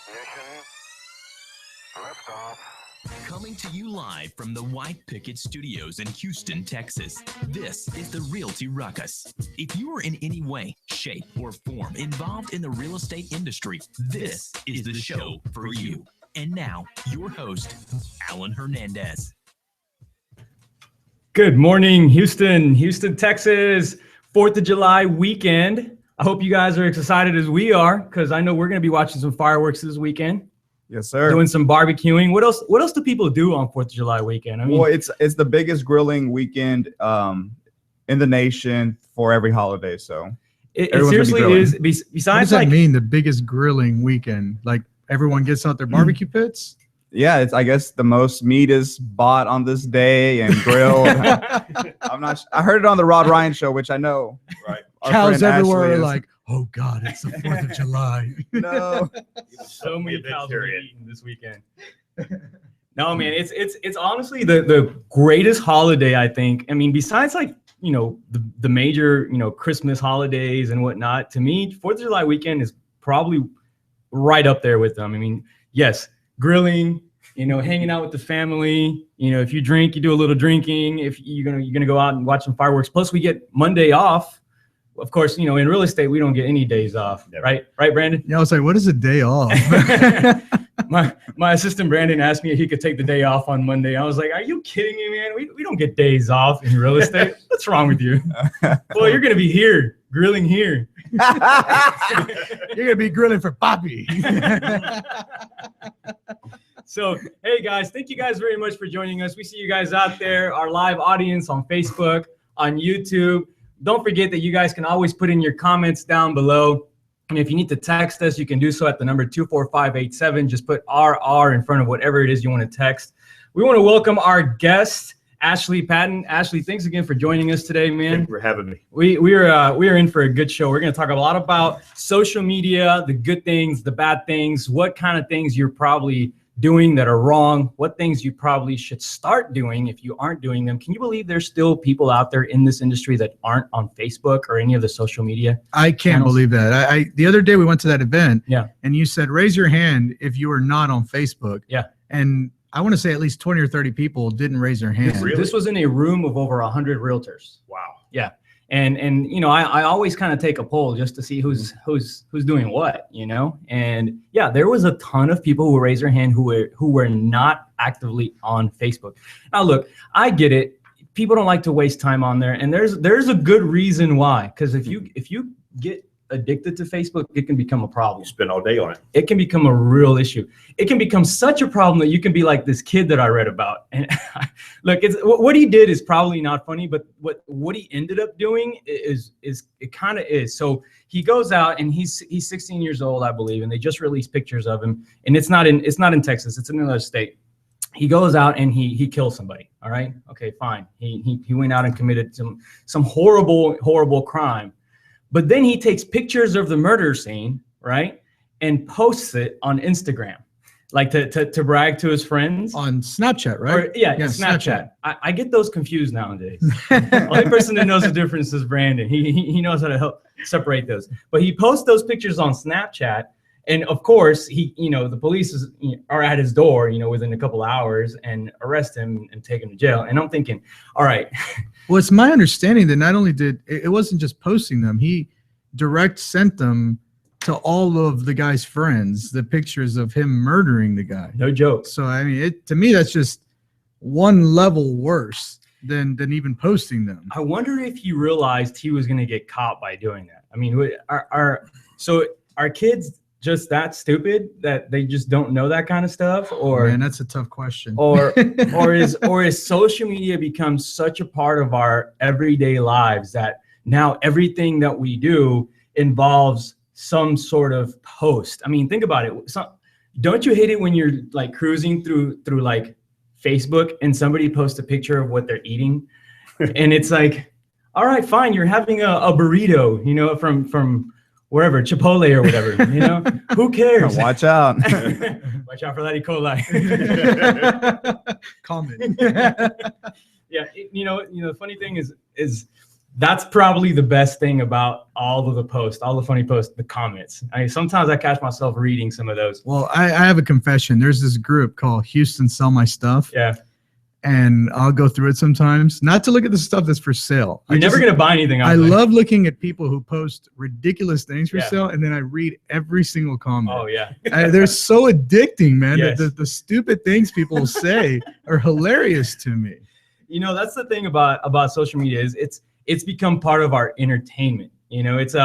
Ignition. Liftoff. Coming to you live from the White Picket Studios in Houston, Texas, this is the Realty Ruckus. If you are in any way, shape, or form involved in the real estate industry, this is the show for you. And now, your host, Alan Hernandez. Good morning, Houston, Texas, 4th of July weekend. I hope you guys are as excited as we are, because I know we're going to be watching some fireworks this weekend. Yes, sir. Doing some barbecuing. What else do people do on 4th of July weekend? I mean, well, it's the biggest grilling weekend in the nation for every holiday. So it seriously is. Besides, what does that mean? The biggest grilling weekend? Like everyone gets out their barbecue pits? Yeah, it's, I guess, the most meat is bought on this day and grilled. I'm not. I heard it on the Rod Ryan show, which I know. Right. Cows everywhere are like, oh God, it's the 4th of July. No. So many cows are eaten this weekend. No, man, it's honestly the greatest holiday, I think. I mean, besides like, you know, the major, you know, Christmas holidays and whatnot, to me, 4th of July weekend is probably right up there with them. I mean, yes, grilling, you know, hanging out with the family. You know, if you drink, you do a little drinking. If you're gonna go out and watch some fireworks. Plus, we get Monday off. Of course, you know, in real estate, we don't get any days off, right? Right, Brandon? Yeah, I was like, what is a day off? my assistant Brandon asked me if he could take the day off on Monday. I was like, are you kidding me, man? We don't get days off in real estate. What's wrong with you? Well, you're gonna be here grilling here. You're gonna be grilling for Poppy. So, hey guys, thank you guys very much for joining us. We see you guys out there, our live audience on Facebook, on YouTube. Don't forget that you guys can always put in your comments down below. And if you need to text us, you can do so at the number 24587. Just put RR in front of whatever it is you want to text. We want to welcome our guest, Ashley Patten. Ashley, thanks again for joining us today, man. Thank you for having me. We are in for a good show. We're going to talk a lot about social media, the good things, the bad things, what kind of things you're probably doing that are wrong, what things you probably should start doing if you aren't doing them. Can you believe there's still people out there in this industry that aren't on Facebook or any of the social media I can't channels? believe that. I the other day we went to that event, Yeah. and you said, raise your hand if you are not on Facebook. Yeah. And I want to say at least 20 or 30 people didn't raise their hand. Really? This was in a room of over 100 realtors. Wow. Yeah. And you know, I always kind of take a poll just to see who's doing what, you know. And yeah, there was a ton of people who raised their hand who were not actively on Facebook. Now look, I get it. People don't like to waste time on there, and there's a good reason why. Because if you get addicted to Facebook, it can become a problem. You spend all day on it. It can become a real issue. It can become such a problem that you can be like this kid that I read about. And look, it's what he did is probably not funny, but what he ended up doing is it kind of is. So he goes out and he's 16 years old, I believe, and they just released pictures of him. And it's not in Texas, it's in another state. He goes out and he kills somebody. All right, okay, fine. He went out and committed some horrible crime. But then he takes pictures of the murder scene, right, and posts it on Instagram, like to brag to his friends. On Snapchat, right? Or, yeah, Snapchat. I get those confused nowadays. The only person that knows the difference is Brandon. He knows how to help separate those. But he posts those pictures on Snapchat, and of course, the police are at his door, you know, within a couple hours and arrest him and take him to jail. And I'm thinking, all right. Well, it's my understanding that not only did it wasn't just posting them, he direct sent them to all of the guy's friends, the pictures of him murdering the guy. No joke. So I mean, to me, that's just one level worse than even posting them. I wonder if he realized he was going to get caught by doing that. I mean, are kids just that stupid that they just don't know that kind of stuff? Or man, that's a tough question. Or is social media become such a part of our everyday lives that now everything that we do involves some sort of post? I mean, think about it. Don't you hate it when you're like cruising through like Facebook and somebody posts a picture of what they're eating, and it's like, all right, fine, you're having a burrito, you know, from wherever, Chipotle or whatever, you know, who cares? Watch out. Watch out for that E. coli. Comment. Yeah, the funny thing is That's probably the best thing about all of the posts, all the funny posts, the comments. I mean, sometimes I catch myself reading some of those. Well, I have a confession. There's this group called Houston Sell My Stuff. Yeah. And I'll go through it sometimes, not to look at the stuff that's for sale. You're never going to buy anything. I love looking at people who post ridiculous things for Yeah. sale, and then I read every single comment. Oh, yeah. They're so addicting, man. Yes. The stupid things people say are hilarious to me. You know, that's the thing about social media is it's become part of our entertainment. You know, it's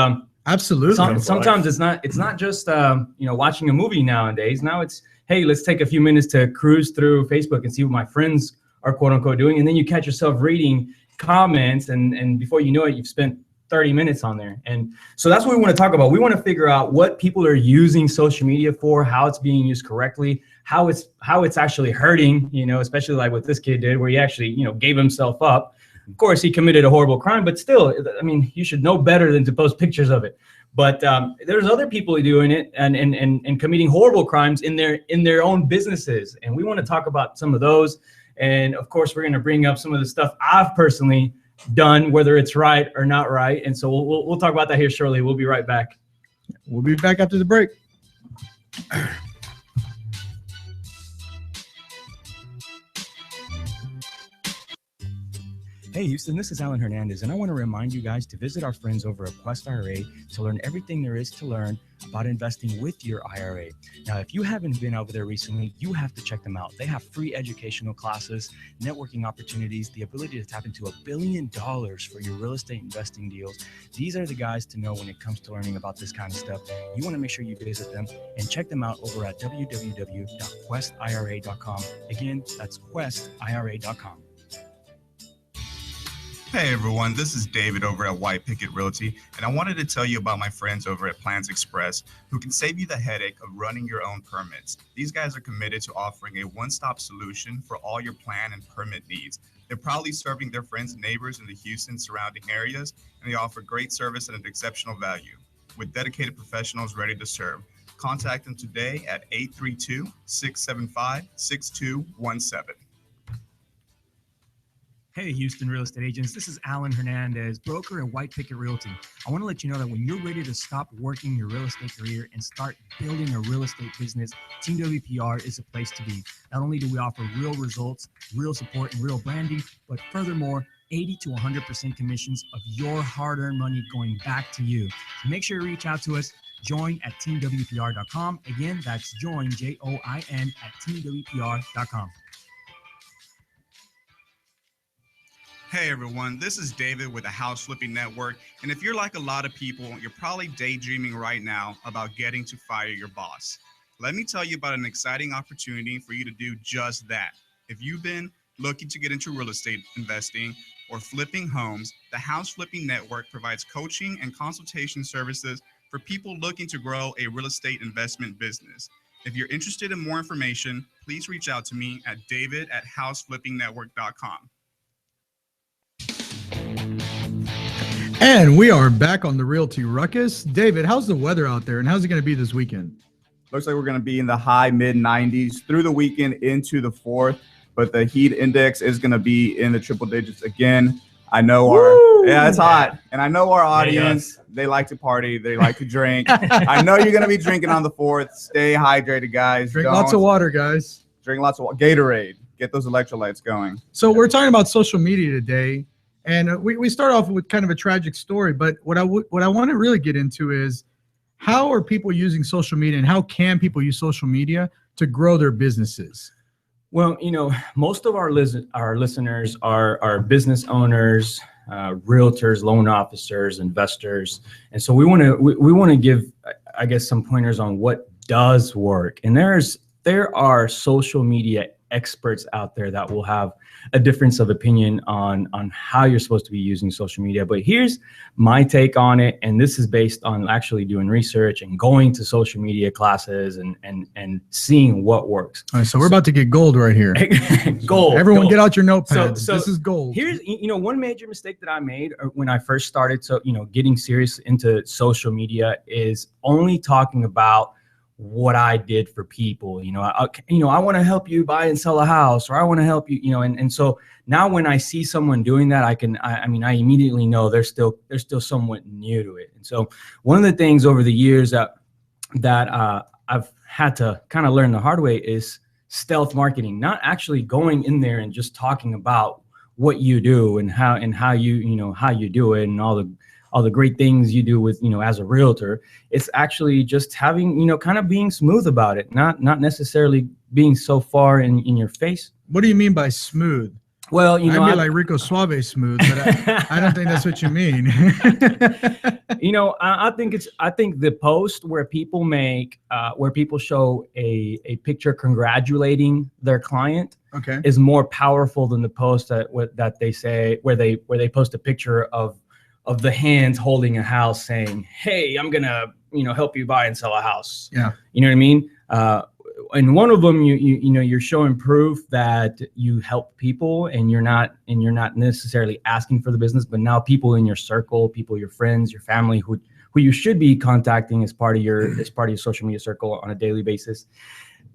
Absolutely. sometimes it's not just you know, watching a movie nowadays. Now it's, hey, let's take a few minutes to cruise through Facebook and see what my friends are quote unquote doing, and then you catch yourself reading comments, and before you know it, you've spent 30 minutes on there. And so that's what we want to talk about. We want to figure out what people are using social media for, how it's being used correctly, how it's actually hurting, you know, especially like what this kid did, where he actually, you know, gave himself up. Of course, he committed a horrible crime, but still, I mean, you should know better than to post pictures of it. But there's other people doing it and committing horrible crimes in their own businesses, and we want to talk about some of those. And of course, we're going to bring up some of the stuff I've personally done, whether it's right or not right. And so we'll talk about that here shortly. We'll be right back. We'll be back after the break. Hey Houston, this is Alan Hernandez, and I want to remind you guys to visit our friends over at Quest IRA to learn everything there is to learn about investing with your IRA. Now, if you haven't been over there recently, you have to check them out. They have free educational classes, networking opportunities, the ability to tap into $1 billion for your real estate investing deals. These are the guys to know when it comes to learning about this kind of stuff. You want to make sure you visit them and check them out over at www.questira.com. Again, that's questira.com. Hey everyone, this is David over at White Picket Realty, and I wanted to tell you about my friends over at Plans Express who can save you the headache of running your own permits. These guys are committed to offering a one-stop solution for all your plan and permit needs. They're proudly serving their friends and neighbors in the Houston surrounding areas, and they offer great service at an exceptional value. With dedicated professionals ready to serve, contact them today at 832-675-6217. Hey, Houston real estate agents. This is Alan Hernandez, broker at White Picket Realty. I want to let you know that when you're ready to stop working your real estate career and start building a real estate business, Team WPR is a place to be. Not only do we offer real results, real support, and real branding, but furthermore, 80 to 100% commissions of your hard-earned money going back to you. So make sure you reach out to us. Join at teamwpr.com. Again, that's join, JOIN, at teamwpr.com. Hey everyone, this is David with the House Flipping Network, and if you're like a lot of people, you're probably daydreaming right now about getting to fire your boss. Let me tell you about an exciting opportunity for you to do just that. If you've been looking to get into real estate investing or flipping homes, the House Flipping Network provides coaching and consultation services for people looking to grow a real estate investment business. If you're interested in more information, please reach out to me at david@houseflippingnetwork.com. And we are back on the Realty Ruckus. David, how's the weather out there, and how's it going to be this weekend? Looks like we're going to be in the high mid-90s through the weekend into the 4th, but the heat index is going to be in the triple digits again. I know it's hot, and I know our audience, they like to party, they like to drink. I know you're going to be drinking on the 4th. Stay hydrated, guys. Drink lots of water, guys. Drink lots of Gatorade. Get those electrolytes going. So we're talking about social media today. And we start off with kind of a tragic story, but what I want to really get into is how are people using social media, and how can people use social media to grow their businesses? Well, you know, most of our listeners are business owners, realtors, loan officers, investors, and so we want to give, I guess, some pointers on what does work. And there are social media experts out there that will have a difference of opinion on how you're supposed to be using social media. But here's my take on it, and this is based on actually doing research and going to social media classes and seeing what works. All right, so we're about to get gold right here. Gold. Everyone, gold. Get out your notepads. So this is gold. Here's, you know, one major mistake that I made when I first started, getting serious into social media is only talking about what I did for people. You know, I want to help you buy and sell a house, or I want to help you, you know, and so now when I see someone doing that, I mean, I immediately know they're still somewhat new to it. And so one of the things over the years that I've had to kind of learn the hard way is stealth marketing, not actually going in there and just talking about what you do and how you do it and all the great things you do with, you know, as a realtor. It's actually just having, you know, kind of being smooth about it, not necessarily being so far in your face. What do you mean by smooth? Well, you know, I mean like Rico Suave smooth, but I don't think that's what you mean. You know, I think the post where people show a picture congratulating their client, Okay. is more powerful than the post that they say where they post a picture of the hands holding a house saying, "Hey, I'm gonna, you know, help you buy and sell a house." Yeah. You know what I mean? And one of them, you know, you're showing proof that you help people, and you're not necessarily asking for the business, but now people in your circle, people, your friends, your family, who you should be contacting as part of your social media circle on a daily basis,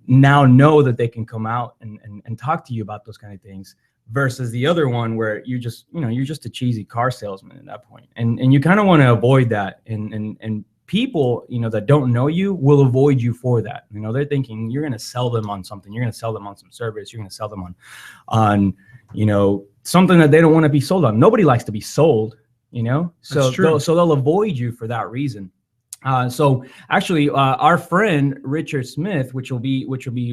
now know that they can come out and talk to you about those kind of things, versus the other one where you're just a cheesy car salesman at that point. And you kind of want to avoid that. And people, you know, that don't know you will avoid you for that. You know, they're thinking you're going to sell them on something. You're going to sell them on some service. You're going to sell them on, you know, something that they don't want to be sold on. Nobody likes to be sold, you know, so they'll avoid you for that reason. So actually, our friend Richard Smith, which will be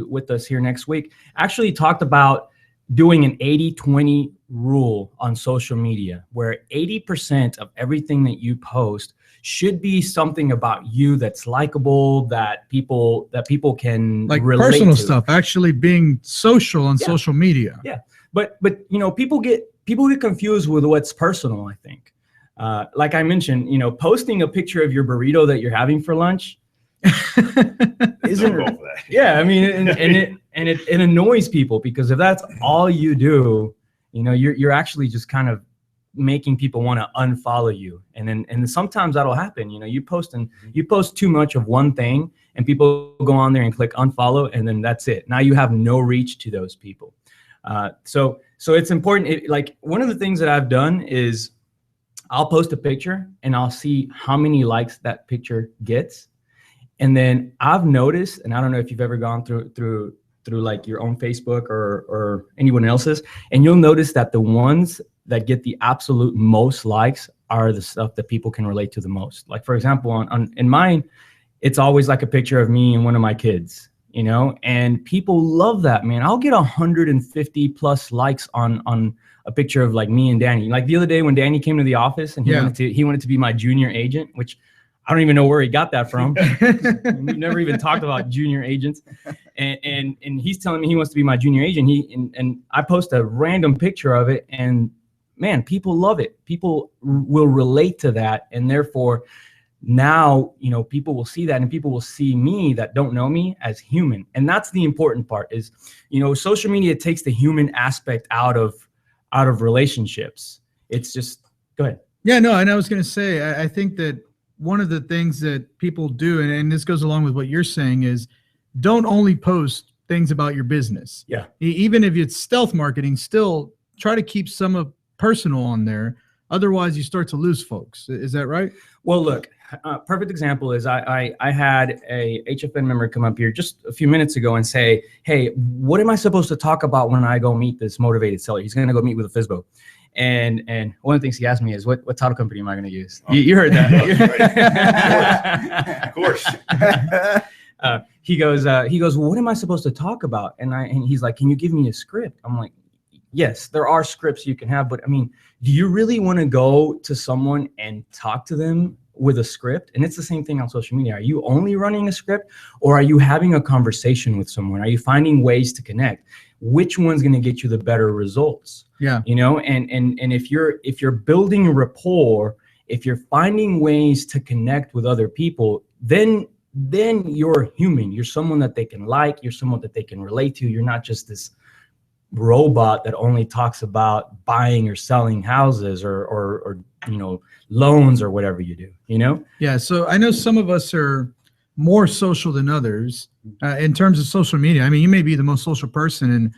with us here next week, actually talked about doing an 80-20 rule on social media, where 80% of everything that you post should be something about you that's likable, that people can Like relate personal to. stuff, actually being social on social media. Yeah, but you know, people get confused with what's personal, I think. Like I mentioned, you know, posting a picture of your burrito that you're having for lunch isn't. Yeah, I mean, and it annoys people, because if that's all you do, you know, you're actually just kind of making people want to unfollow you, and then sometimes that'll happen. You know, you post too much of one thing, and people go on there and click unfollow, and then that's it. Now you have no reach to those people. So it's important. Like one of the things that I've done is I'll post a picture and I'll see how many likes that picture gets. And then I've noticed, and I don't know if you've ever gone through like your own Facebook or anyone else's, and you'll notice that the ones that get the absolute most likes are the stuff that people can relate to the most. Like, for example, in mine, it's always like a picture of me and one of my kids, you know, and people love that, man. I'll get 150 plus likes on a picture of like me and Danny. Like the other day when Danny came to the office and he wanted to be my junior agent, which I don't even know where he got that from. We've never even talked about junior agents. And he's telling me he wants to be my junior agent. And I post a random picture of it, and man, people love it. People will relate to that. And therefore now, you know, people will see that, and people will see me that don't know me as human. And that's the important part is, you know, social media takes the human aspect out of relationships. It's just, go ahead. Yeah, no, and I was going to say, I think that one of the things that people do, and this goes along with what you're saying, is don't only post things about your business. Yeah. Even if it's stealth marketing, still try to keep some of personal on there. Otherwise, you start to lose folks. Is that right? Well, look, perfect example is I had a HFN member come up here just a few minutes ago and say, "Hey, what am I supposed to talk about when I go meet this motivated seller?" He's going to go meet with a FSBO. And one of the things he asked me is, what title company am I going to use? Oh, you heard that. Of course. He goes, well, what am I supposed to talk about? And he's like, can you give me a script? I'm like, yes, there are scripts you can have, but I mean, do you really want to go to someone and talk to them with a script? And it's the same thing on social media. Are you only running a script, or are you having a conversation with someone? Are you finding ways to connect? Which one's going to get you the better results? Yeah. You know, and if you're building rapport, if you're finding ways to connect with other people, then you're human. You're someone that they can like. You're someone that they can relate to. You're not just this robot that only talks about buying or selling houses or you know, loans or whatever you do, you know? Yeah. So I know some of us are more social than others in terms of social media. I mean, you may be the most social person in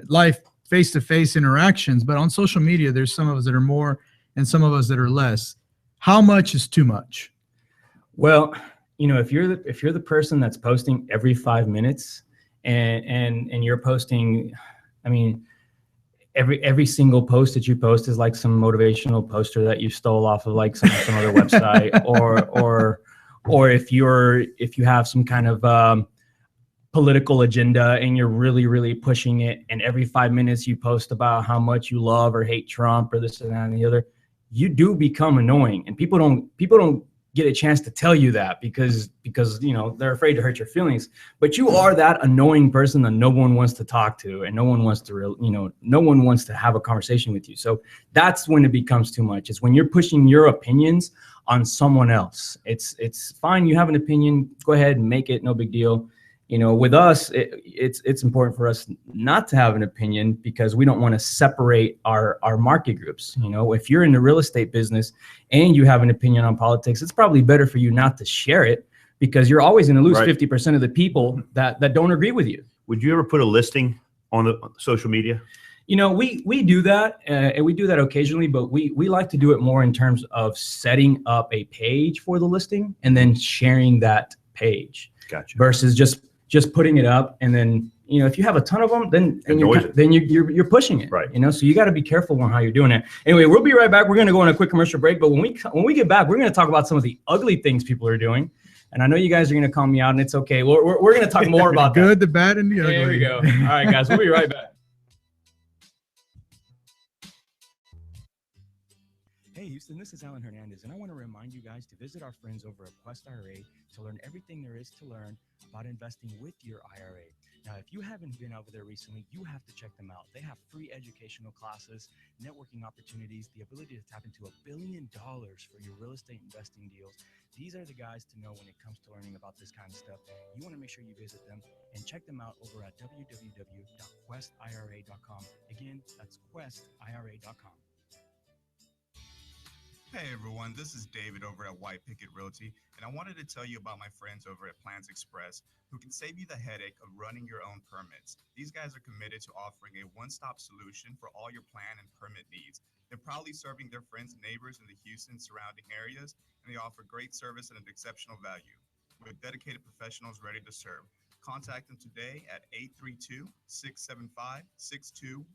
life, face-to-face interactions, but on social media, there's some of us that are more and some of us that are less. How much is too much? Well, if you're the person that's posting every 5 minutes and you're posting, I mean, every single post that you post is like some motivational poster that you stole off of like some other website, or if you have some kind of political agenda and you're really pushing it, and every 5 minutes you post about how much you love or hate Trump or this and that and the other, you do become annoying, and people don't get a chance to tell you that because they're afraid to hurt your feelings. But you are that annoying person that no one wants to talk to, and no one wants to have a conversation with you. So that's when it becomes too much. It's when you're pushing your opinions on someone else. It's fine, you have an opinion, go ahead and make it, no big deal. With us, it's important for us not to have an opinion because we don't want to separate our market groups. If you're in the real estate business and you have an opinion on politics, it's probably better for you not to share it because you're always going to lose 50% of the people that don't agree with you. Would you ever put a listing on the social media? We do that, and we do that occasionally, but we like to do it more in terms of setting up a page for the listing and then sharing that page. Gotcha. Versus just putting it up, and then if you have a ton of them, then you're pushing it, right? So you got to be careful on how you're doing it. Anyway, we'll be right back. We're going to go on a quick commercial break, but when we get back, we're going to talk about some of the ugly things people are doing. And I know you guys are going to call me out, and it's okay. We're going to talk more about good, the bad, and the ugly. There we go. All right, guys, we'll be right back. Hey Houston, this is Alan Hernandez, and I want to remind you guys to visit our friends over at Quest IRA to learn everything there is to learn about investing with your IRA. Now, if you haven't been over there recently, you have to check them out. They have free educational classes, networking opportunities, the ability to tap into $1 billion for your real estate investing deals. These are the guys to know when it comes to learning about this kind of stuff. You want to make sure you visit them and check them out over at www.questira.com. Again, that's questira.com. Hey everyone, this is David over at White Picket Realty, and I wanted to tell you about my friends over at Plans Express, who can save you the headache of running your own permits. These guys are committed to offering a one-stop solution for all your plan and permit needs. They're proudly serving their friends and neighbors in the Houston surrounding areas, and they offer great service at an exceptional value. With dedicated professionals ready to serve. Contact them today at 832-675-6217.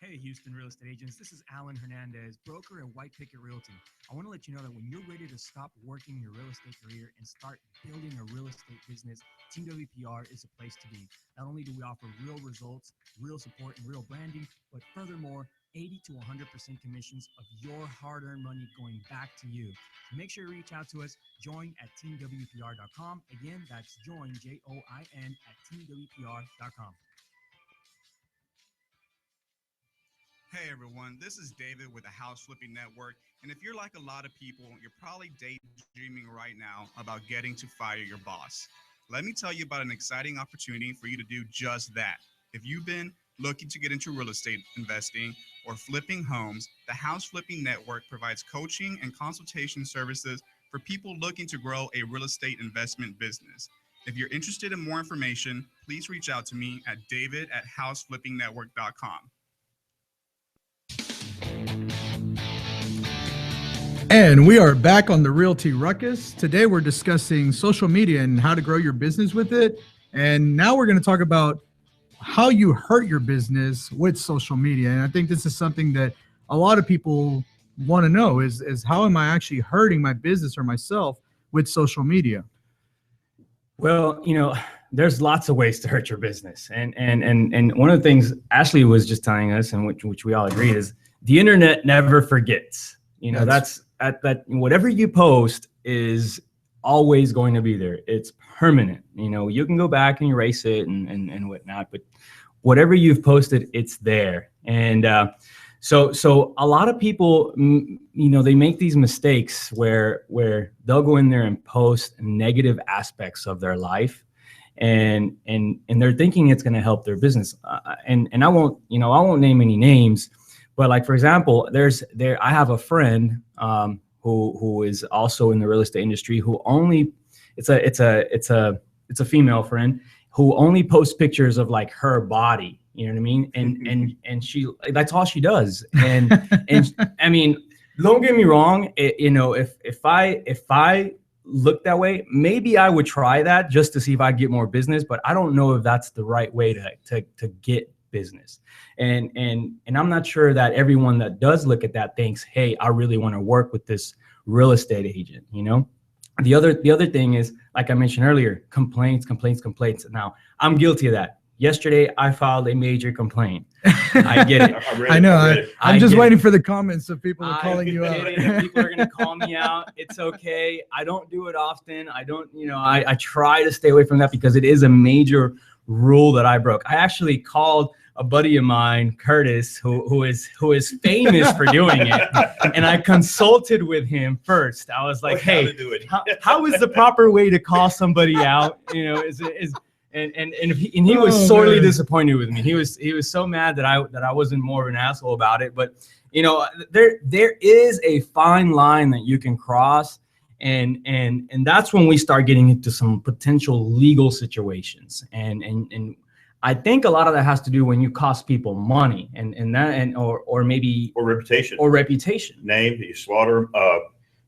Hey, Houston real estate agents. This is Alan Hernandez, broker at White Picket Realty. I want to let you know that when you're ready to stop working your real estate career and start building a real estate business, Team WPR is a place to be. Not only do we offer real results, real support, and real branding, but furthermore, 80 to 100% commissions of your hard-earned money going back to you. So make sure you reach out to us. Join at teamwpr.com. Again, that's join, JOIN, at teamwpr.com. Hey everyone, this is David with the House Flipping Network, and if you're like a lot of people, you're probably daydreaming right now about getting to fire your boss. Let me tell you about an exciting opportunity for you to do just that. If you've been looking to get into real estate investing or flipping homes, the House Flipping Network provides coaching and consultation services for people looking to grow a real estate investment business. If you're interested in more information, please reach out to me at david@houseflippingnetwork.com. And we are back on the Realty Ruckus. Today we're discussing social media and how to grow your business with it. And now we're going to talk about how you hurt your business with social media. And I think this is something that a lot of people want to know is how am I actually hurting my business or myself with social media? Well, there's lots of ways to hurt your business. And one of the things Ashley was just telling us, and which we all agree, is the internet never forgets. That's whatever you post is always going to be there. It's permanent. You can go back and erase it and whatnot, but whatever you've posted, it's there. And so a lot of people, they make these mistakes where they'll go in there and post negative aspects of their life, and they're thinking it's going to help their business. And I won't name any names. But like, for example, I have a friend who is also in the real estate industry, who only it's a female friend who only posts pictures of like her body, you know what I mean? And she, that's all she does. And I mean, don't get me wrong, you know, if I look that way, maybe I would try that just to see if I get more business, but I don't know if that's the right way to get business. And I'm not sure that everyone that does look at that thinks, hey, I really want to work with this real estate agent, you know? The other thing is, like I mentioned earlier, complaints. Now, I'm guilty of that. Yesterday, I filed a major complaint. I get it. I know. I'm just waiting for the comments of people calling you out. People are going to call me out. It's okay. I don't do it often. I don't, you know, I try to stay away from that because it is a major rule that I broke. I actually called a buddy of mine, Curtis, who is famous for doing it, and I consulted with him first. I was like, "Hey, how is the proper way to call somebody out? You know, and he was sorely disappointed with me. He was so mad that I wasn't more of an asshole about it. But you know, there is a fine line that you can cross, and that's when we start getting into some potential legal situations. And I think a lot of that has to do when you cost people money or maybe reputation. Name, you slaughter.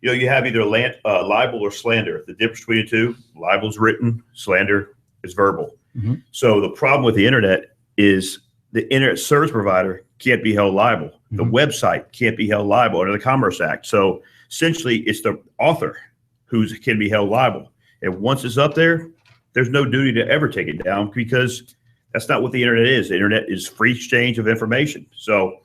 You know, you have either libel or slander. The difference between the two: libel is written, slander is verbal. Mm-hmm. So the problem with the internet is the internet service provider can't be held liable. Mm-hmm. The website can't be held liable under the Commerce Act. So essentially, it's the author who can be held liable. And once it's up there, there's no duty to ever take it down because that's not what the internet is. The internet is free exchange of information. So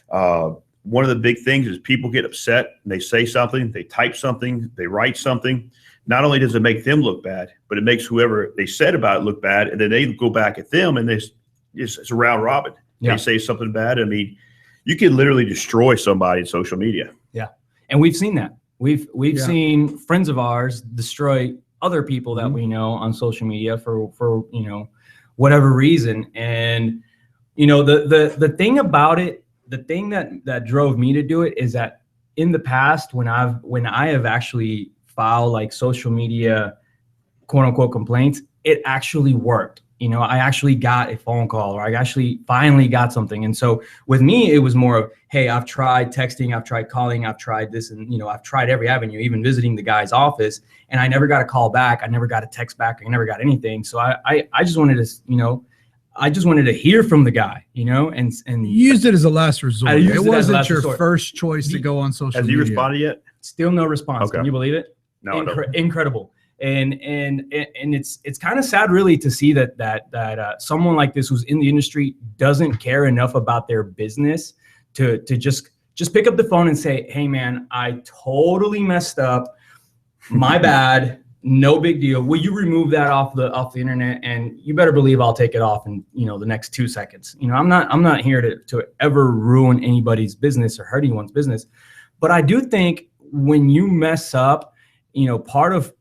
one of the big things is people get upset and they say something, they type something, they write something. Not only does it make them look bad, but it makes whoever they said about it look bad. And then they go back at them and it's a round robin. Yeah. They say something bad. I mean, you can literally destroy somebody in social media. Yeah. And we've seen that. We've seen friends of ours destroy other people that we know on social media for you know, whatever reason. And you know, the thing about it, the thing that drove me to do it is that in the past, when I have actually filed like social media quote unquote complaints, it actually worked. You know, I actually got a phone call, or I actually finally got something. And so with me, it was more of, hey, I've tried texting, I've tried calling, I've tried this, and you know, I've tried every avenue, even visiting the guy's office, and I never got a call back, I never got a text back, I never got anything. So I just wanted to, you know, I just wanted to hear from the guy, you know, and you used it as a last resort. It wasn't your resort. First choice to go on social media. Has he responded yet? Still no response. Okay. Can you believe it? No, incredible. And it's kind of sad, really, to see that someone like this who's in the industry doesn't care enough about their business to just pick up the phone and say, hey man, I totally messed up, my bad, no big deal. Will you remove that off the internet? And you better believe I'll take it off in, you know, the next 2 seconds. You know, I'm not here to ever ruin anybody's business or hurt anyone's business, but I do think when you mess up, you know, part of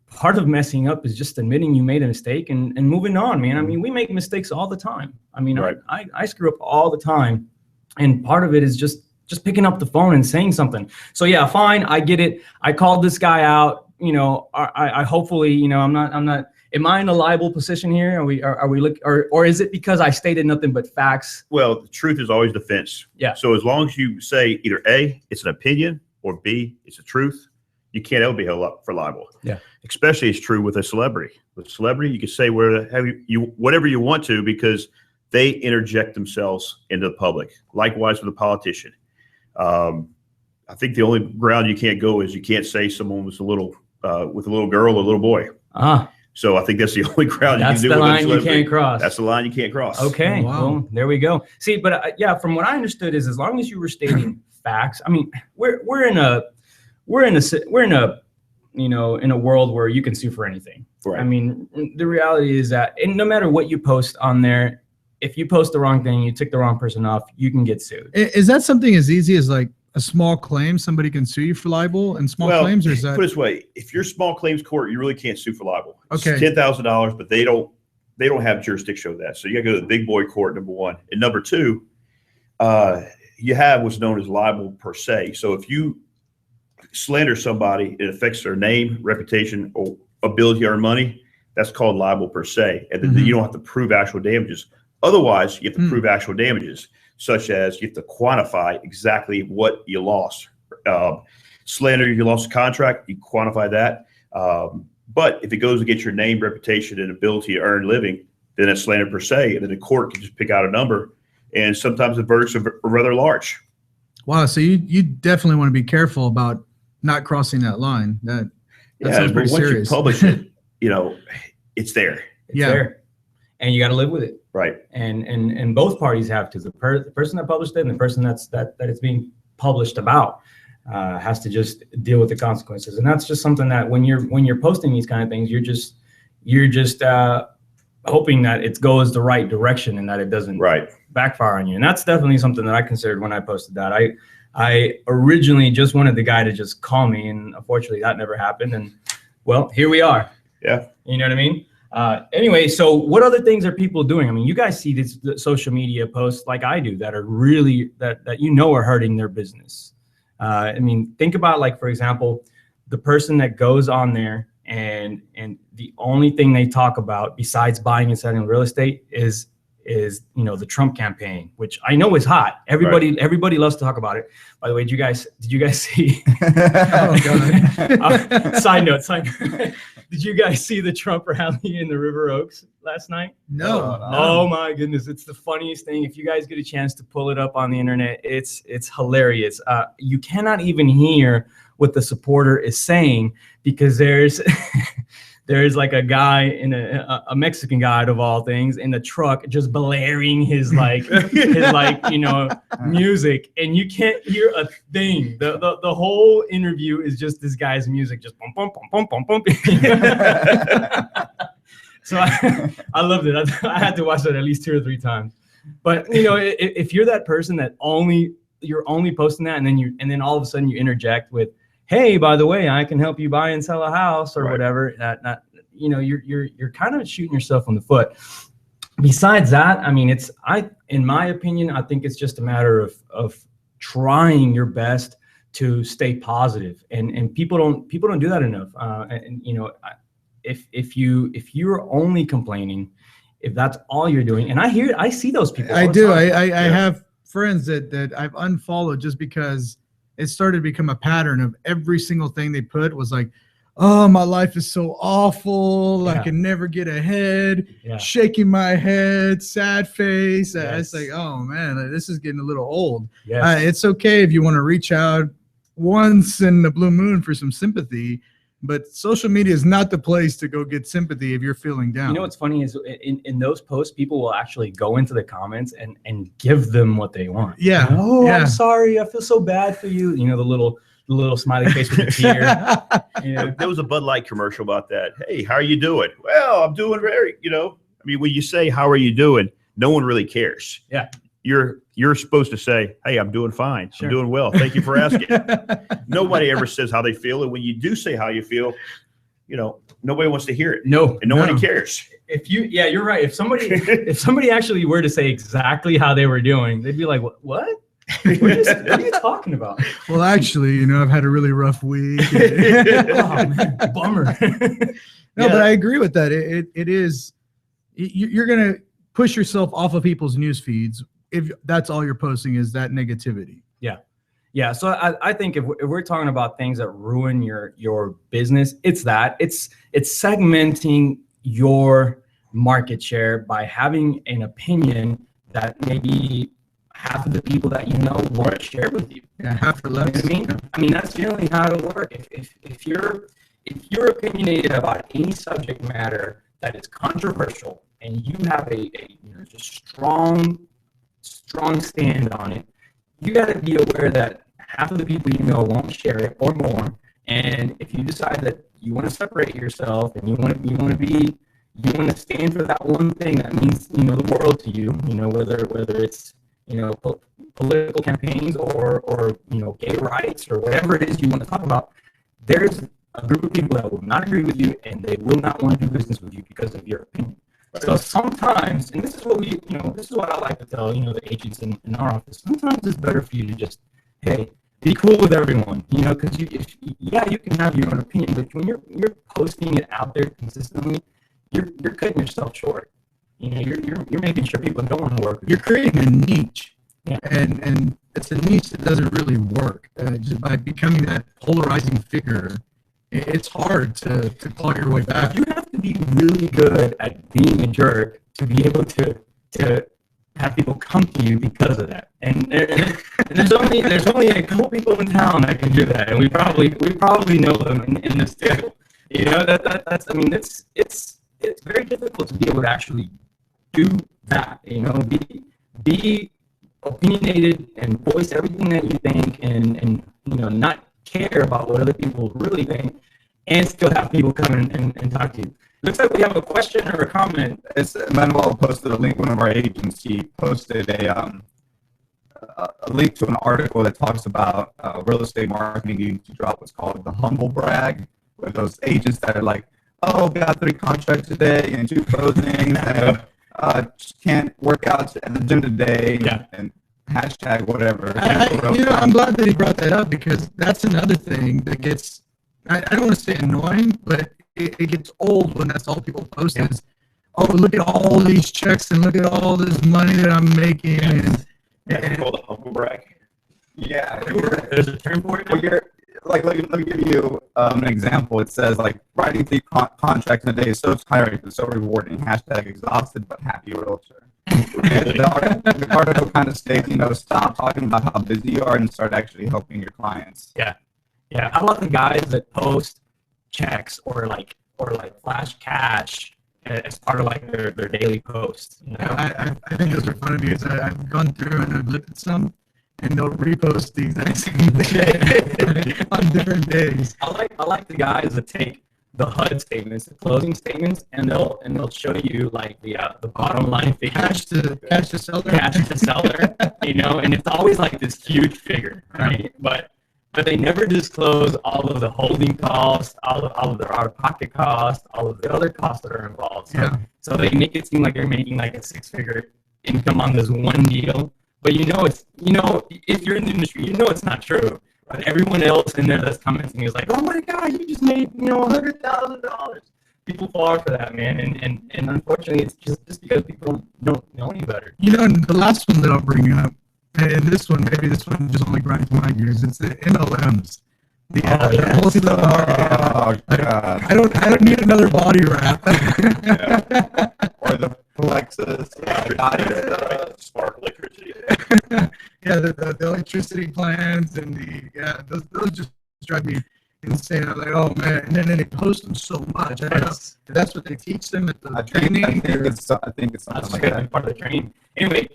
messing up is just admitting you made a mistake and moving on, man. I mean, we make mistakes all the time. I mean, right. I screw up all the time. And part of it is just picking up the phone and saying something. So yeah, fine. I get it. I called this guy out, you know, I hopefully, you know, am I in a liable position here? Or is it because I stated nothing but facts? Well, the truth is always defense. Yeah. So as long as you say either A, it's an opinion, or B, it's the truth, you can't ever be held up for liable. Yeah. Especially it's true with a celebrity. With a celebrity, you can say whatever you want to because they interject themselves into the public. Likewise with a politician. I think the only ground you can't go is you can't say someone was with a little girl or a little boy. So I think that's the only ground you can do. That's the line you can't cross. That's the line you can't cross. Okay. Wow. Well, there we go. See, but yeah, from what I understood is as long as you were stating facts. I mean, we're in a you know, in a world where you can sue for anything. Right. I mean, the reality is that, and no matter what you post on there, if you post the wrong thing, you took the wrong person off, you can get sued. Is that something as easy as like a small claim? Somebody can sue you for libel and small claims, or is that? Put it this way: if you're small claims court, you really can't sue for libel. Okay. It's $10,000, but they don't have jurisdiction over that. So you got to go to the big boy court, number one, and number two, you have what's known as libel per se. So if you slander somebody, it affects their name, reputation, or ability to earn money. That's called libel per se. And then you don't have to prove actual damages. Otherwise, you have to prove actual damages, such as you have to quantify exactly what you lost. Slander, you lost a contract, you quantify that. But if it goes against your name, reputation, and ability to earn living, then it's slander per se. And then the court can just pick out a number. And sometimes the verdicts are rather large. Wow. So you definitely want to be careful about not crossing that line. That sounds pretty once serious. you publish it, it's there. It's there. And you got to live with it. Right. And both parties have to. The person that published it and the person that it's being published about has to just deal with the consequences. And that's just something that when you're posting these kind of things, you're just hoping that it goes the right direction and that it doesn't backfire on you. And that's definitely something that I considered when I posted that. I originally just wanted the guy to just call me, and unfortunately that never happened. And well, here we are. Yeah. You know what I mean? Anyway, so what other things are people doing? I mean, you guys see these social media posts like I do that are really that are hurting their business. I mean, think about, like, for example, the person that goes on there and the only thing they talk about besides buying and selling real estate is the Trump campaign, which I know is hot. Everybody loves to talk about it. By the way, did you guys see? Oh God. Side note. Did you guys see the Trump rally in the River Oaks last night? No. Oh my goodness, it's the funniest thing. If you guys get a chance to pull it up on the internet, it's hilarious. You cannot even hear what the supporter is saying because there's like a guy in a Mexican guy of all things in the truck just blaring his music, and you can't hear a thing. The whole interview is just this guy's music, just bum bum bum bum bum bum. So I loved it. I had to watch that at least 2 or 3 times. But if you're that person that you're only posting that, and then all of a sudden you interject with, hey, by the way, I can help you buy and sell a house or whatever. You're kind of shooting yourself in the foot. Besides that, I mean, in my opinion, I think it's just a matter of trying your best to stay positive, and people don't do that enough. If you're only complaining, if that's all you're doing, and I see those people. I do. I have friends that I've unfollowed just because it started to become a pattern of every single thing they put was like, oh, my life is so awful. I can never get ahead. Shaking my head, sad face. It's like, oh man, this is getting a little old. It's okay if you want to reach out once in the blue moon for some sympathy, but social media is not the place to go get sympathy if you're feeling down. You know what's funny is in those posts, people will actually go into the comments and give them what they want. I'm sorry, I feel so bad for you. The little smiley face with a tear. There was a Bud Light commercial about that. Hey, how are you doing? Well, I'm doing very, I mean, when you say, how are you doing? No one really cares. Yeah. You're supposed to say, hey, I'm doing fine. Sure. I'm doing well. Thank you for asking. Nobody ever says how they feel. And when you do say how you feel, nobody wants to hear it. No. And nobody cares. You're right. If somebody actually were to say exactly how they were doing, they'd be like, what? What are you talking about? Well, actually, I've had a really rough week. Oh, man, bummer. No, but I agree with that. It is, you're going to push yourself off of people's news feeds if that's all you're posting is that negativity. Yeah. So I think if we're talking about things that ruin your business, it's segmenting your market share by having an opinion that maybe half of the people that won't share with you. Yeah, half or less. I mean, that's generally how it'll work. If you're opinionated about any subject matter that is controversial and you have a just strong stand on it, you got to be aware that half of the people won't share it or more. And if you decide that you want to separate yourself and you want to stand for that one thing that means the world to you, whether it's political campaigns or gay rights or whatever it is you want to talk about, there's a group of people that will not agree with you and they will not want to do business with you because of your opinion. Right. So sometimes, and this is what this is what I like to tell, the agents in our office, sometimes it's better for you to just, hey, be cool with everyone, you know, because you can have your own opinion, but when you're posting it out there consistently, you're cutting yourself short. You know, you're making sure people don't want to work. You're creating a niche, Yeah. and it's a niche that doesn't really work. Just by becoming that polarizing figure, it's hard to claw your way back. You have to be really good at being a jerk to be able to have people come to you because of that. And there's only a couple people in town that can do that, and we probably know them in this table. You know, that's I mean it's very difficult to be able to actually do that. You know, be opinionated and voice everything that you think, and you know, not care about what other people really think, and still have people come and talk to you. Looks like we have a question or a comment. It's Manuel posted a link. One of our agents, he posted a link to an article that talks about real estate marketing needing to drop what's called the humble brag, where those agents that are like, oh, got 3 contracts today and 2 closings, and just can't work out at the gym today, and hashtag whatever. I'm glad that he brought that up, because that's another thing that gets, I don't want to say annoying, but it gets old when that's all people post is, oh, look at all these checks and look at all this money that I'm making. That's called a humble brag. Yeah. There's a term for it. Well, let me give you an example. It says, like, writing 3 contracts in a day is so tiring and so rewarding. Hashtag exhausted but happy realtor. the article kind of states, you know, stop talking about how busy you are and start actually helping your clients. Yeah. I love the guys that post checks or like flash cash as part of like their daily posts. You know? I think those are funny, because I've gone through and I've looked at some, and they'll repost the exact same thing on different days. I like the guys that take the HUD statements, the closing statements, and they'll show you like the bottom line figure. Cash to seller. Cash to seller, you know, and it's always like this huge figure, right? But they never disclose all of the holding costs, all of their out-of-pocket costs, all of the other costs that are involved. So they make it seem like they're making like a 6-figure income on this one deal. But if you're in the industry, you know it's not true. But everyone else in there that's commenting is like, oh my God, you just made $100,000. People fall for that, man, and unfortunately, it's just because people don't know any better. You know, and the last one that I'll bring up, and this one just only grinds my gears. It's the MLMs. The wholesale market. I don't need another body wrap. Or the Plexus. Spark electricity. The electricity plans and those just drive me insane. I'm like, oh man, and then they post them so much. I don't know if that's what they teach them at the training. I think it's something like that. Part of the training. Anyway,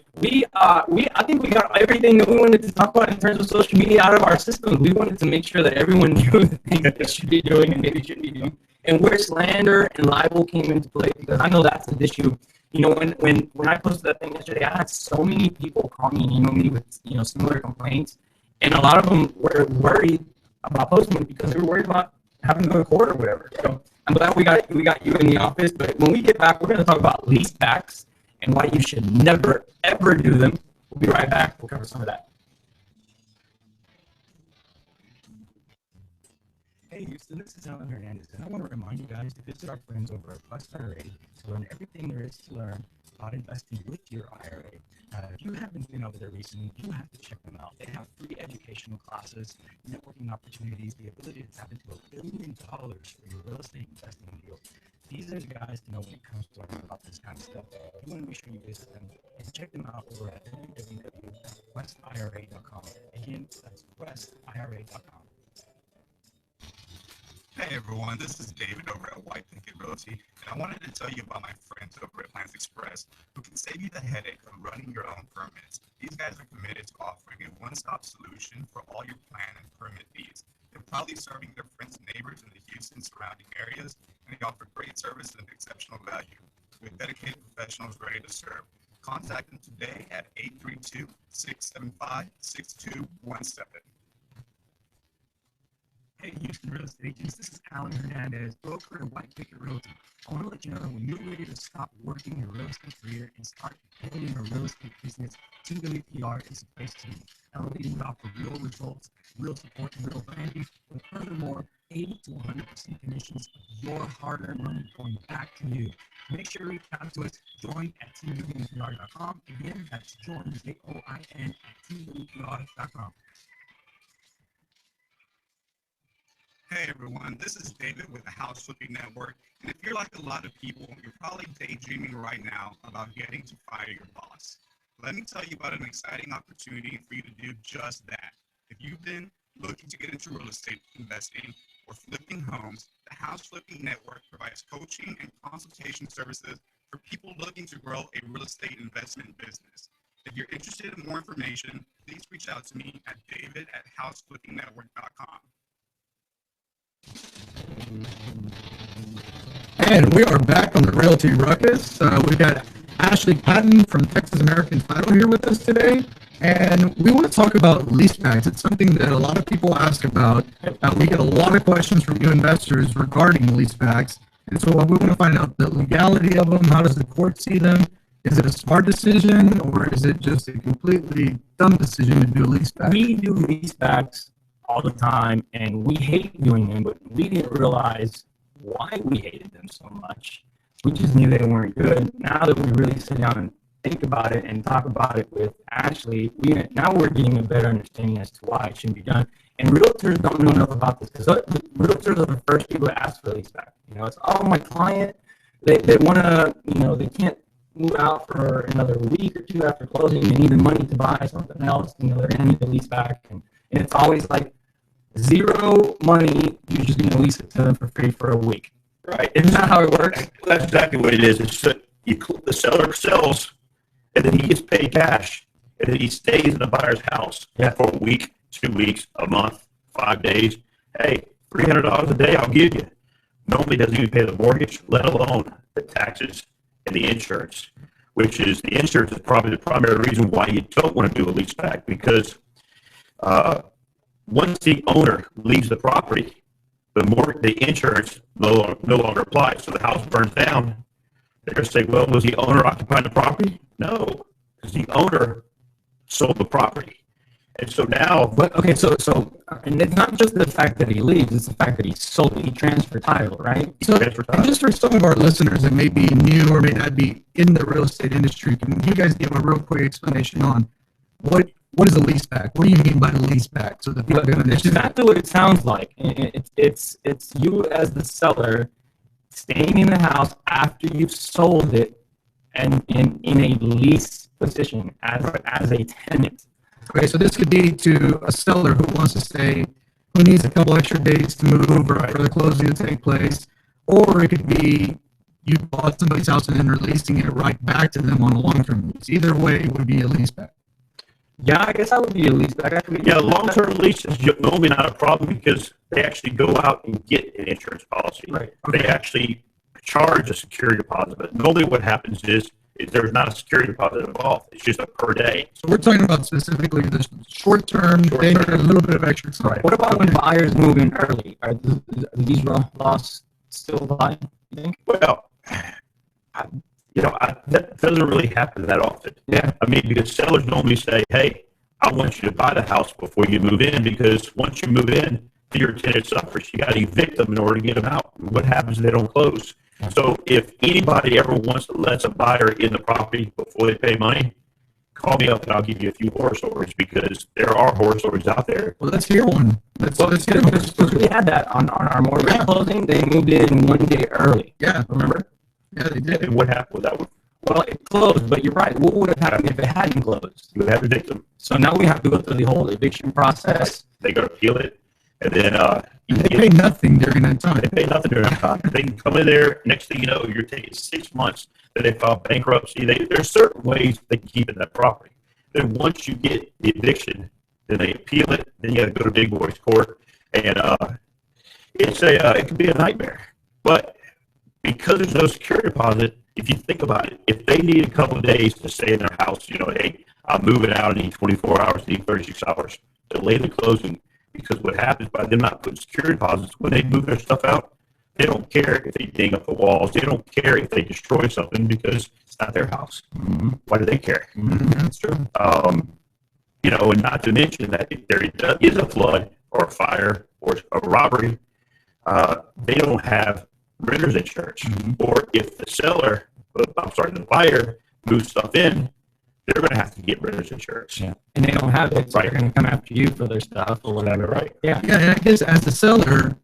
I think we got everything that we wanted to talk about in terms of social media out of our system. We wanted to make sure that everyone knew the things that they should be doing and maybe shouldn't be doing, and where slander and libel came into play, because I know that's an issue. You know, when I posted that thing yesterday, I had so many people call me and email me with similar complaints, and a lot of them were worried about posting it because they were worried about having to go to court or whatever. So I'm glad we got you in the office. But when we get back, we're going to talk about lease backs and why you should never ever do them. We'll be right back. We'll cover some of that. Hey Houston, this is Alan Hernandez, and I want to remind you guys to visit our friends over at Plus IRA to learn everything there is to learn about investing with your IRA. If you haven't been over there recently, you have to check them out. They have free educational classes, networking opportunities, the ability to tap into $1 billion for your real estate investing deal. These are the guys to know when it comes to learning about this kind of stuff. You want to make sure you visit them and check them out over at www.questira.com. Again, that's questira.com. Hey everyone, this is David over at White Picket Realty, and I wanted to tell you about my friends over at Plans Express, who can save you the headache of running your own permits. These guys are committed to offering a one-stop solution for all your plan and permit needs. They're proudly serving their friends and neighbors in the Houston surrounding areas, and they offer great service and exceptional value. With dedicated professionals ready to serve. Contact them today at 832-675-6217. Hey, Houston real estate agents, this is Alan Hernandez, broker at White Picket Realty. I want to let you know that when you're ready to stop working your real estate career and start building a real estate business, Team WPR is the place to be. Not only do we offer real results, real support, and real branding, but furthermore, 80 to 100% commissions of your hard-earned money going back to you. Make sure to reach out to us. Join at teamwpr.com. Again, that's join, Join, at teamwpr.com. Hey everyone, this is David with the House Flipping Network. And if you're like a lot of people, you're probably daydreaming right now about getting to fire your boss. Let me tell you about an exciting opportunity for you to do just that. If you've been looking to get into real estate investing or flipping homes, the House Flipping Network provides coaching and consultation services for people looking to grow a real estate investment business. If you're interested in more information, please reach out to me at david@houseflippingnetwork.com. And we are back on the Realty Ruckus. We've got Ashley Patten from Texas American Title here with us today. And we want to talk about leasebacks. It's something that a lot of people ask about. We get a lot of questions from you investors regarding leasebacks. And so we want to find out the legality of them. How does the court see them? Is it a smart decision or is it just a completely dumb decision to do a leaseback? We do leasebacks all the time, and we hate doing them, but we didn't realize why we hated them so much. We just knew they weren't good. Now that we really sit down and think about it and talk about it with Ashley, now we're getting a better understanding as to why it shouldn't be done. And realtors don't know enough about this because realtors are the first people to ask for a leaseback. It's, my client, they want to, they can't move out for another week or two after closing. They need the money to buy something else. They're going to need a leaseback. And it's always like zero money. You're just going to lease it to them for free for a week. Right? Isn't that how it works? That's exactly what it is. It's that the seller sells, and then he gets paid cash, and then he stays in the buyer's house for a week, 2 weeks, a month, 5 days. Hey, $300 a day, I'll give you. Normally doesn't even pay the mortgage, let alone the taxes and the insurance, which is the insurance is probably the primary reason why you don't want to do a leaseback, because once the owner leaves the property, the insurance no longer applies. So the house burns down. They're going to say, well, was the owner occupying the property? No, because the owner sold the property. And so now... and it's not just the fact that he leaves, it's the fact that he sold it. He transferred title, right? And just for some of our listeners that may be new or may not be in the real estate industry, can you guys give a real quick explanation on what is a leaseback? What do you mean by a leaseback? So that people can understand. It's exactly what it sounds like. It's you as the seller staying in the house after you've sold it and in a lease position as a tenant. Okay, so this could be to a seller who wants to stay, who needs a couple extra days to move or for the closing to take place, or it could be you bought somebody's house and then releasing it right back to them on a long-term lease. Either way, it would be a leaseback. Yeah, I guess that would be a leaseback. Long-term lease is normally not a problem because they actually go out and get an insurance policy. Right. Okay. They actually charge a security deposit. But normally what happens is there's not a security deposit involved. It's just a per day. So we're talking about specifically the short-term, they need a little bit of extra time. Right. What about when buyers move in early? Are these laws still apply, you think? Well, that doesn't really happen that often. Yeah. I mean, because sellers normally say, hey, I want you to buy the house before you move in, because once you move in, your tenant suffers. You got to evict them in order to get them out. What happens if they don't close? So if anybody ever wants to let a buyer in the property before they pay money, call me up and I'll give you a few horror stories, because there are horror stories out there. Well, let's hear one. Let's hear one. We had that on our mortgage closing. They moved in 1 day early. Yeah. Remember? Yeah, they did. And what happened with that one? Well, it closed, but you're right. What would have happened if it hadn't closed? You would have to evict them. So now we have to go through the whole eviction process. They go to appeal it, and then they pay nothing during that time. They pay nothing during that time. They can come in there. Next thing you know, you're taking 6 months. Then they file bankruptcy. There's certain ways they can keep in that property. Then once you get the eviction, then they appeal it. Then you got to go to big boys court, and it can be a nightmare. But because there's no security deposit, if you think about it, if they need a couple of days to stay in their house, hey, I'm moving out, I need 24 hours, I need 36 hours, delay the closing. because what happens by them not putting security deposits, when they move their stuff out, they don't care if they dig up the walls. They don't care if they destroy something because it's not their house. Why do they care? That's true. You know, and not to mention that if there is a flood or a fire or a robbery, they don't have renter's insurance. Or if the buyer moves stuff in, they're going to have to get renter's insurance. Yeah. And they don't have it, so Right. they're going to come after you for their stuff or whatever. Right. Yeah. Yeah, and I guess as a seller,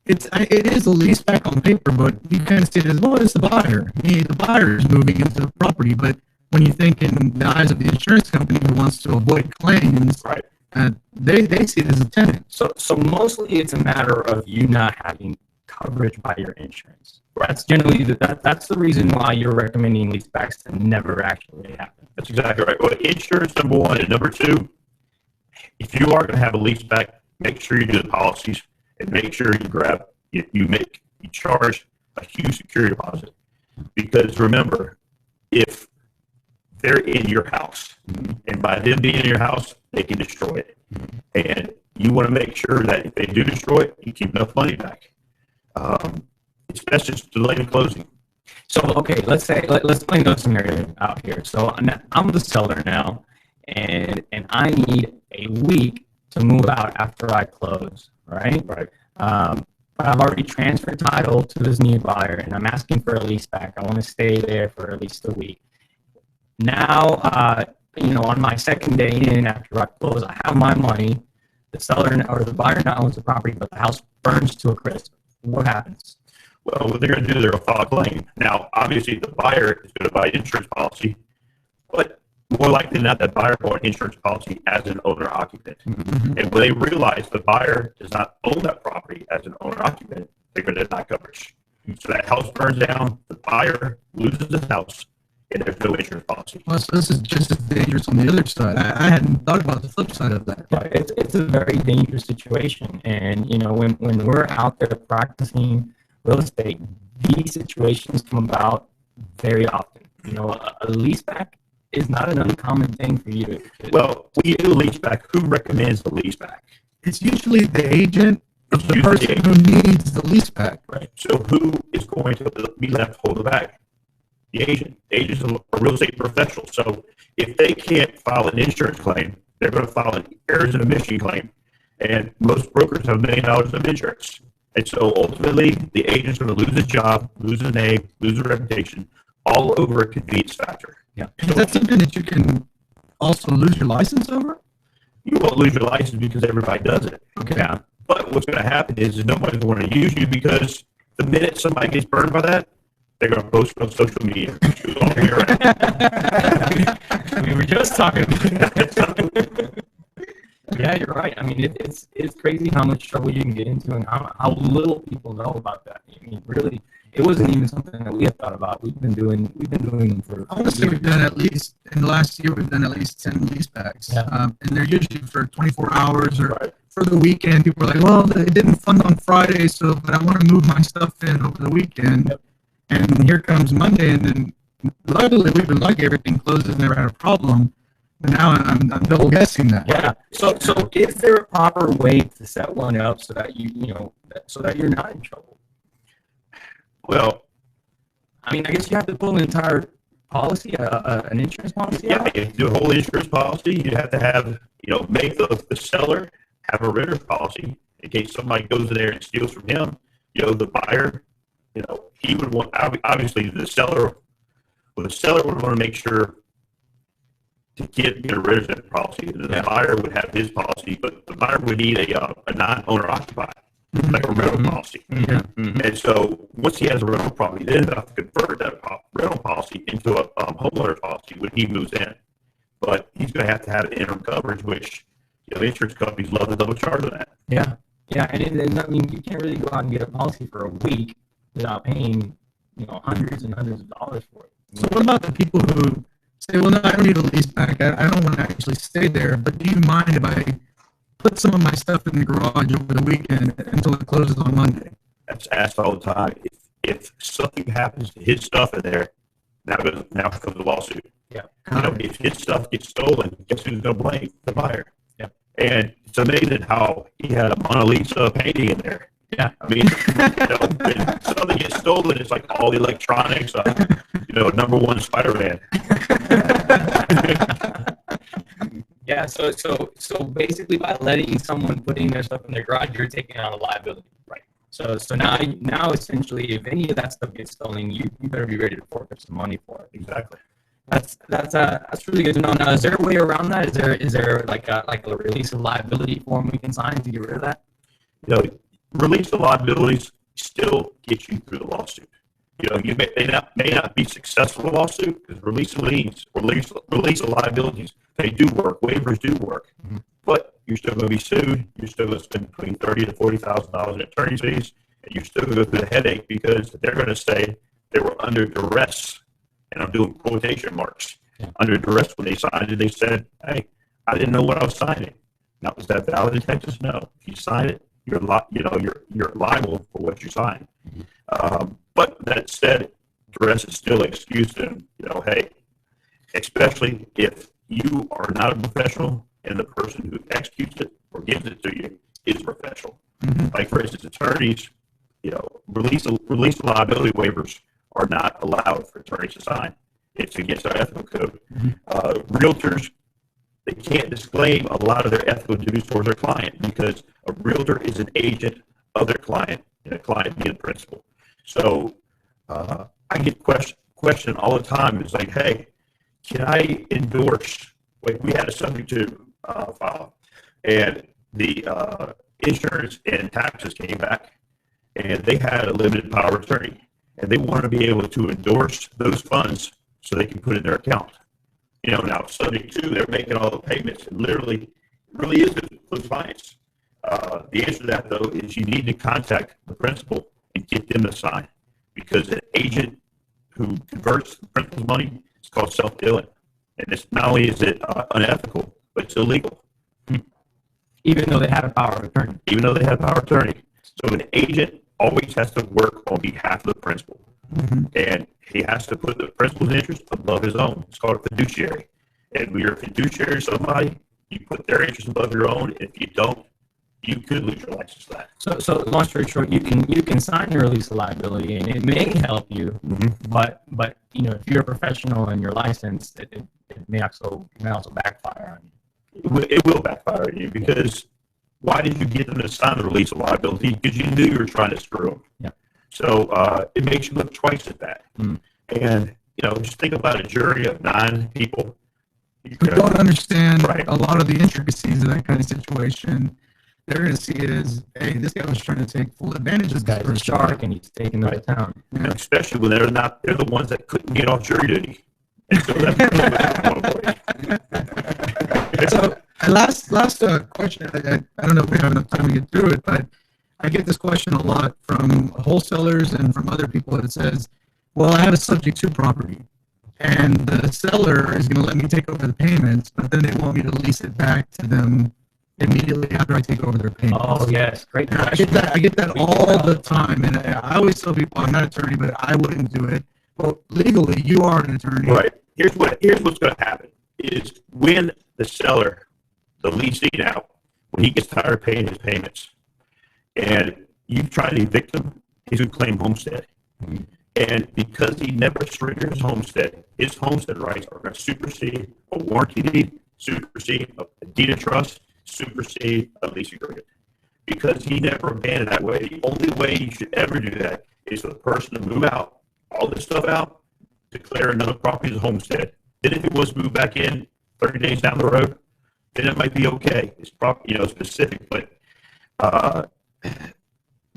it is a lease back on paper, but you kind of see it as, well, it's the buyer. The buyer is moving into the property, but when you think in the eyes of the insurance company who wants to avoid claims, Right. They see it as a tenant. So mostly it's a matter of you not having coverage by your insurance. That's generally that's the reason why you're recommending leasebacks to never actually happen. That's exactly right. Well, insurance, number one, and number two, if you are going to have a lease back, make sure you do the policies and make sure you charge a huge security deposit. Because remember, if they're in your house, and by them being in your house, they can destroy it. And you want to make sure that if they do destroy it, you keep enough money back. It's best just to delay the closing. So okay, let's play another scenario out here. So I'm the seller now, and I need a week to move out after I close, right? Right. But I've already transferred title to this new buyer, and I'm asking for a lease back. I want to stay there for at least a week. Now, on my second day in after I close, I have my money. The seller or the buyer now owns the property, but the house burns to a crisp. What happens? Well, what they're going to do, they're going to file a claim. Now, obviously, the buyer is going to buy an insurance policy, but more likely than not, that buyer bought an insurance policy as an owner-occupant. And when they realize the buyer does not own that property as an owner-occupant, they're going to deny coverage. So that house burns down, the buyer loses his house, and there's no insurance policy. Well, so this is just as dangerous on the other side. I hadn't thought about the flip side of that. Yeah, it's a very dangerous situation, and when we're out there practicing real estate, these situations come about very often. A leaseback is not an uncommon thing for you. Well, when you do a lease back, who recommends the lease back? It's usually the agent of the It's usually person the who needs the lease back. Right. So who is going to be left to hold the bag? The agent. The agent's a real estate professional. So if they can't file an insurance claim, they're going to file an errors and omission claim. And most brokers have $1 million of insurance. And so ultimately, the agent's going to lose his job, lose his name, lose his reputation, all over a convenience factor. Yeah. Is that something that you can also lose your license over? You won't lose your license because everybody does it. Okay. Yeah. But what's going to happen is nobody's going to use you because the minute somebody gets burned by that, they're going to post on social media. We were just talking about that. Yeah, you're right. I mean, it's crazy how much trouble you can get into and how little people know about that. I mean, really, it wasn't even something that we had thought about. We've been doing them for. I want to say we've done at least, in the last year, we've done at least 10 lease backs. Yeah. And they're usually for 24 hours or for the weekend. People are like, well, it didn't fund on Friday, but I want to move my stuff in over the weekend. Yep. And here comes Monday, and then luckily, we've been lucky, everything closes, never had a problem. But now I'm double guessing that. Yeah. So is there a proper way to set one up so that so that you're not in trouble? Well, I mean, I guess you have to pull an entire policy, an insurance policy. yeah, out? you do a whole insurance policy. You have to have, make the seller have a renter's policy in case somebody goes in there and steals from him. The buyer, he would want, obviously the seller would want to make sure to get a renter's policy. The buyer would have his policy, but the buyer would need a non-owner occupied, like a rental policy. And so once he has a rental property, then he'll have to convert that rental policy into a homeowner policy when he moves in. But he's going to have interim coverage, which insurance companies love to double charge on that. Yeah. Yeah, and I mean, you can't really go out and get a policy for a week without paying, hundreds and hundreds of dollars for it. So what about the people who say, well, no, I don't need a lease back. I don't want to actually stay there, but do you mind if I put some of my stuff in the garage over the weekend until it closes on Monday? That's asked all the time. If something happens to his stuff in there, now comes a lawsuit. Yeah. If his stuff gets stolen, guess who's going to blame? The buyer. Yeah. And it's amazing how he had a Mona Lisa painting in there. Yeah. I mean, when something gets stolen, it's like all the electronics, number one Spider-Man. Yeah, so basically by letting someone putting their stuff in their garage, you're taking on a liability. Right. So now essentially, if any of that stuff gets stolen, you better be ready to forfeit some money for it. Exactly. That's really good to know. Now, is there a way around that? Is there like a release of liability form we can sign to get rid of that? Release of liabilities still get you through the lawsuit. You may not be successful in the lawsuit because release of liens, release of liabilities, they do work. Waivers do work, but you're still going to be sued. You're still going to spend between $30,000 to $40,000 in attorney's fees, and you're still going to go through the headache because they're going to say they were under duress, and I'm doing quotation marks. Under duress when they signed it, they said, "Hey, I didn't know what I was signing." Now, is that valid in Texas? No. If you sign it, you're liable for what you sign. But that said, duress is still an excuse to, hey, especially if you are not a professional and the person who executes it or gives it to you is professional. Like, for instance, attorneys, release of liability waivers are not allowed for attorneys to sign. It's against our ethical code. Realtors, they can't disclaim a lot of their ethical duties towards their client because a realtor is an agent of their client, and a client being a principal. So I get question all the time. It's like, hey, can I endorse? Like, we had a subject to file, and the insurance and taxes came back, and they had a limited power of attorney, and they want to be able to endorse those funds so they can put it in their account. Now subject to they're making all the payments, and literally really is close finance. The answer to that, though, is you need to contact the principal and get them to sign, because an agent who converts the principal's money is called self-dealing, and it's not only is it unethical, but it's illegal. Even though they have a power of attorney. Even though they have power of attorney, so an agent always has to work on behalf of the principal. And he has to put the principal's interest above his own. It's called a fiduciary. And when you're a fiduciary to somebody, you put their interest above your own. If you don't, you could lose your license for that. So long story short, you can sign the release of liability, and it may help you. But if you're a professional and you're licensed, it may also backfire on you. It will backfire on you, because why did you get them to sign the release of liability? Because you knew you were trying to screw them. Yeah. So it makes you look twice at that. And, just think about a jury of 9 people. Who don't understand Right. a lot of the intricacies of that kind of situation. They're going to see it as, hey, this guy was trying to take full advantage of this Guy's a shark, and he's taking them to town. And especially when they're the ones that couldn't get off jury duty. And so that's So, last question. I don't know if we have enough time to get through it, but I get this question a lot from wholesalers and from other people that says, well, I have a subject to property, and the seller is going to let me take over the payments, but then they want me to lease it back to them immediately after I take over their payments. Oh, yes. Great And question. I get that all the time, and I always tell people I'm not an attorney, but I wouldn't do it. Well, legally, you are an attorney. Right. Here's what's going to happen is when the seller, the leasing out, when he gets tired of paying his payments, and you try to evict him, he's going to claim homestead. And because he never surrendered his homestead rights are going to supersede a warranty deed, supersede a deed of trust, supersede a lease agreement. Because he never abandoned that way. The only way you should ever do that is for the person to move out, all this stuff out, declare another property as a homestead. Then if it was moved back in 30 days down the road, then it might be okay. It's specific, but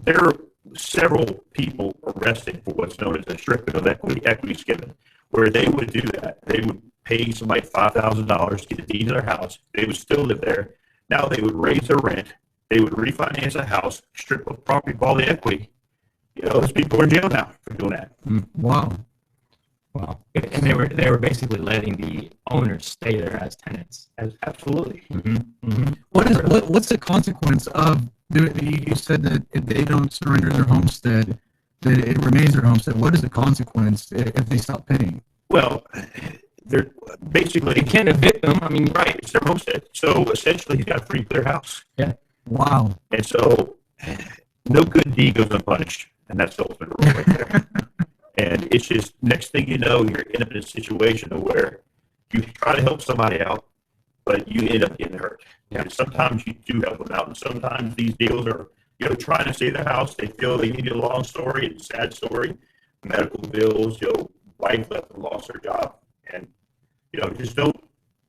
there are several people arrested for what's known as a stripping of equity skimming, where they would do that. They would pay somebody $5,000 to get a deed to their house. They would still live there. Now they would raise their rent. They would refinance a house, strip of property of all the equity. Those people are in jail now for doing that. Wow. And they were basically letting the owners stay there as tenants. Absolutely. What's the consequence of you said that if they don't surrender their homestead, that it remains their homestead? What is the consequence if they stop paying? Well, they're basically They can't evict them. I mean, right. It's their homestead. So essentially, he's got a free clear house. Yeah. Wow. And so, no good deed goes unpunished, and that's the ultimate rule right there. And it's just next thing you know, you're in a situation where you try to help somebody out, but you end up getting hurt. Yeah. And sometimes you do help them out, and sometimes these deals are, trying to save their house. They feel they need a long story, it's a sad story, medical bills. Wife left and lost her job, and just don't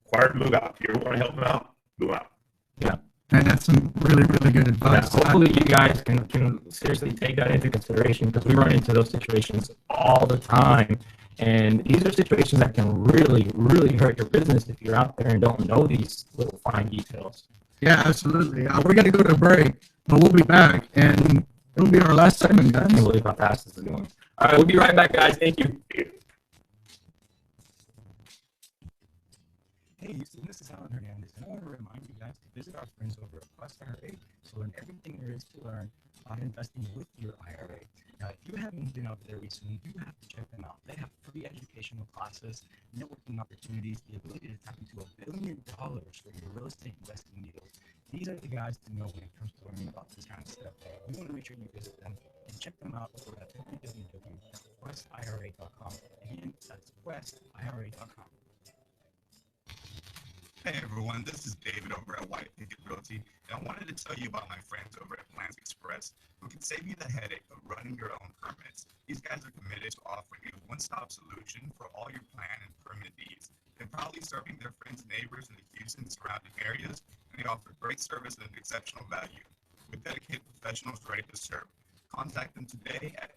require to move out. If you ever want to help them out, move out. Yeah. And that's some really, really good advice. Yeah, hopefully you guys can seriously take that into consideration, because we run into those situations all the time. And these are situations that can really, really hurt your business if you're out there and don't know these little fine details. Yeah, absolutely. We're going to go to a break, but we'll be back. And it'll be our last segment, guys. I can't believe how fast this is going. All right, we'll be right back, guys. Thank you. Hey, Houston, this is Alan Hernandez, and I want to remind you guys to visit our friends over at Quest IRA to learn everything there is to learn on investing with your IRA. Now, if you haven't been out there recently, you have to check them out. They have free educational classes, networking opportunities, the ability to tap into $1 billion for your real estate investing deals. These are the guys to know when it comes to learning about this kind of stuff. You want to make sure you visit them and check them out over at www.questira.com. Again, that's questira.com. Hey everyone, this is David over at White Picket Realty, and I wanted to tell you about my friends over at Plans Express, who can save you the headache of running your own permits. These guys are committed to offering you a one-stop solution for all your plan and permit needs. They're proudly serving their friends and neighbors in the Houston and surrounding areas, and they offer great service and exceptional value. With dedicated professionals ready to serve, contact them today at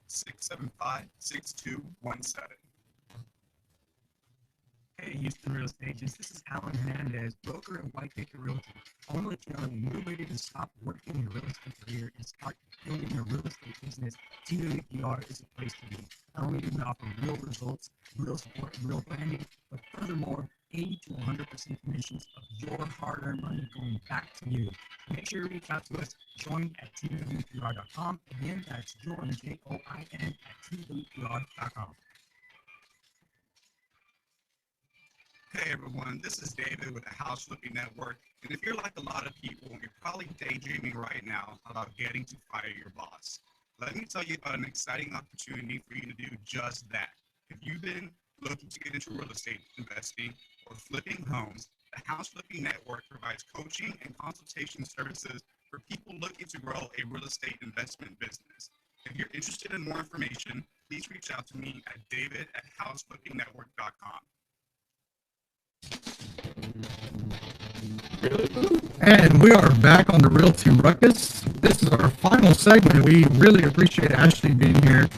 832-675-6217. Hey, Houston real estate agents, this is Alan Hernandez, broker at White Picket Realty. I want to let you know that when you're ready to stop working your real estate career and start building your real estate business, TWPR is a place to be. Not only do we offer real results, real support, and real branding, but furthermore, 80 to 100% commissions of your hard-earned money going back to you. Make sure you reach out to us. Join at TWPR.com. Again, that's join, JOIN, at TWPR.com. Hey everyone, this is David with the House Flipping Network, and if you're like a lot of people, you're probably daydreaming right now about getting to fire your boss. Let me tell you about an exciting opportunity for you to do just that. If you've been looking to get into real estate investing or flipping homes, the House Flipping Network provides coaching and consultation services for people looking to grow a real estate investment business. If you're interested in more information, please reach out to me at david@houseflippingnetwork.com. And we are back on the Realty Ruckus. This is our final segment. We really appreciate Ashley being here,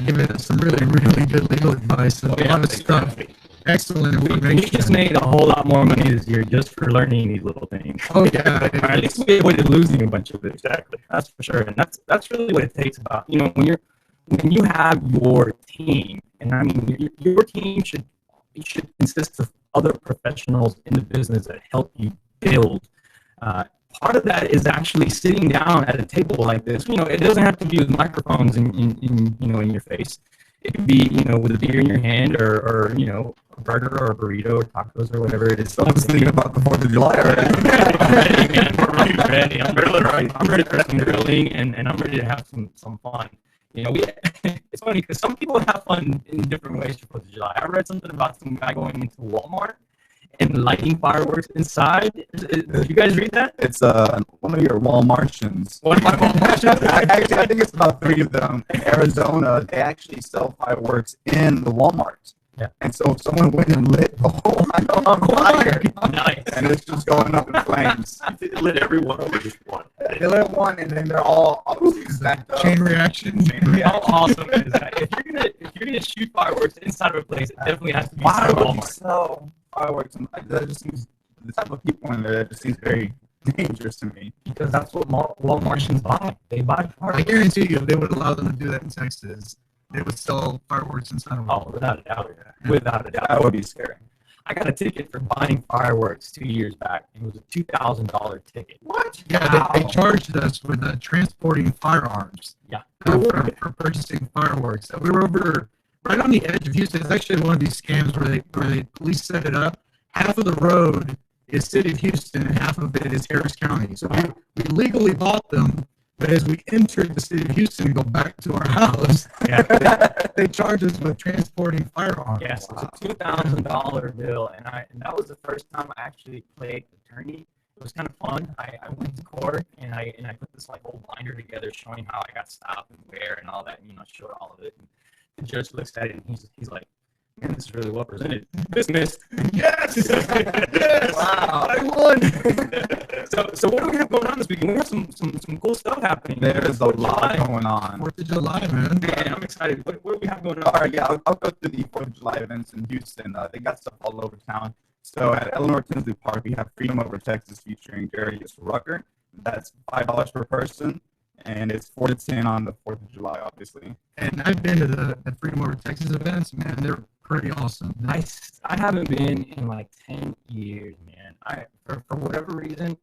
giving us some really, really good legal advice and a lot of stuff. Excellent information. We just made a whole lot more money this year just for learning these little things. Oh yeah, or at least we avoided losing a bunch of it. Exactly, that's for sure. And that's really what it takes about when you have your team, and I mean your team should consist of other professionals in the business that help you build. Part of that is actually sitting down at a table like this. It doesn't have to be with microphones in your face. It could be, with a beer in your hand or a burger or a burrito or tacos or whatever it is. I was thinking about the 4th of July already. I'm ready, man. We're ready. I'm ready for some grilling, and I'm ready to have some fun. It's funny because some people have fun in different ways for 4th of July. I read something about some guy going into Walmart and lighting fireworks inside. Did you guys read that? It's one of your Walmartians. One of my Walmartians? I think it's about 3 of them in Arizona. They actually sell fireworks in the Walmart. Yeah. And so someone went and lit the whole on fire. Nice. And it's just going up in flames. They lit every one over just one. They lit one, and then they're all stacked up. Chain reaction. How awesome is that? If you're gonna shoot fireworks inside of a place, it definitely has to be Why would you Walmart. sell fireworks? That just seems, the type of people in there, that just seems very dangerous to me. Because that's what Walmartians buy. They buy I fireworks. guarantee you, if they would allow them to do that in Texas, they would sell fireworks inside of Oh, without a doubt. Without a doubt. That would be scary. I got a ticket for buying fireworks 2 years back. It was a $2,000 ticket. What? Yeah, they charged us with transporting firearms. Yeah. For purchasing fireworks. We were over right on the edge of Houston. It's actually one of these scams where they police set it up. Half of the road is City of Houston, and half of it is Harris County. So we legally bought them, but as we entered the City of Houston and go back to our house, they charged us with transporting firearms. Yes, it was a $2,000 bill, and that was the first time I actually played attorney. It was kind of fun. I went to court and I put this like whole binder together showing how I got stopped and where and all that, and showed all of it. And the judge looks at it and he's like, "Man, this is really well presented. Dismissed." Yes! Yes! Wow! I won! So what do we have going on this weekend? We have some cool stuff happening. There's a lot going on. 4th of July, man. Man, I'm excited. What do we have going on? All right, yeah, I'll go through the 4th of July events in Houston. They got stuff all over town. So at Eleanor Tinsley Park, we have Freedom Over Texas featuring Darius Rucker. That's $5 per person, and it's 4 to 10 on the 4th of July, obviously. And I've been to the Freedom Over Texas events, man. They're pretty awesome. I haven't been in like 10 years, man. For whatever reason,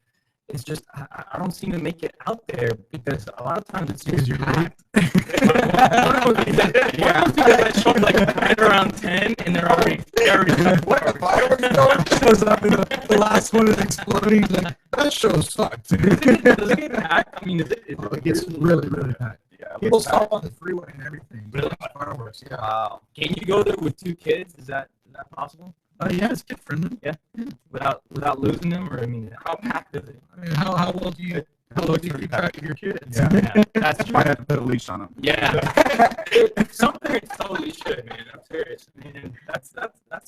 it's just I don't seem to make it out there because a lot of times it's Because you're late. Yeah, because I showed like right around 10 and they're already What fireworks going? Shows up in the last one is exploding. He's like, that show sucked. Does it get packed? I mean, It gets really, really packed. Yeah, People stop on the freeway and everything. Really? Fireworks, yeah. Wow. Can you go there with 2 kids? Is that possible? Yeah, it's kid friendly. Yeah. Without losing them, or I mean, how packed is it? I mean, how well do you keep track of your kids? Yeah, that's true. Might have to put a leash on them. Yeah. Some parents totally should, man. I'm serious. Man, that's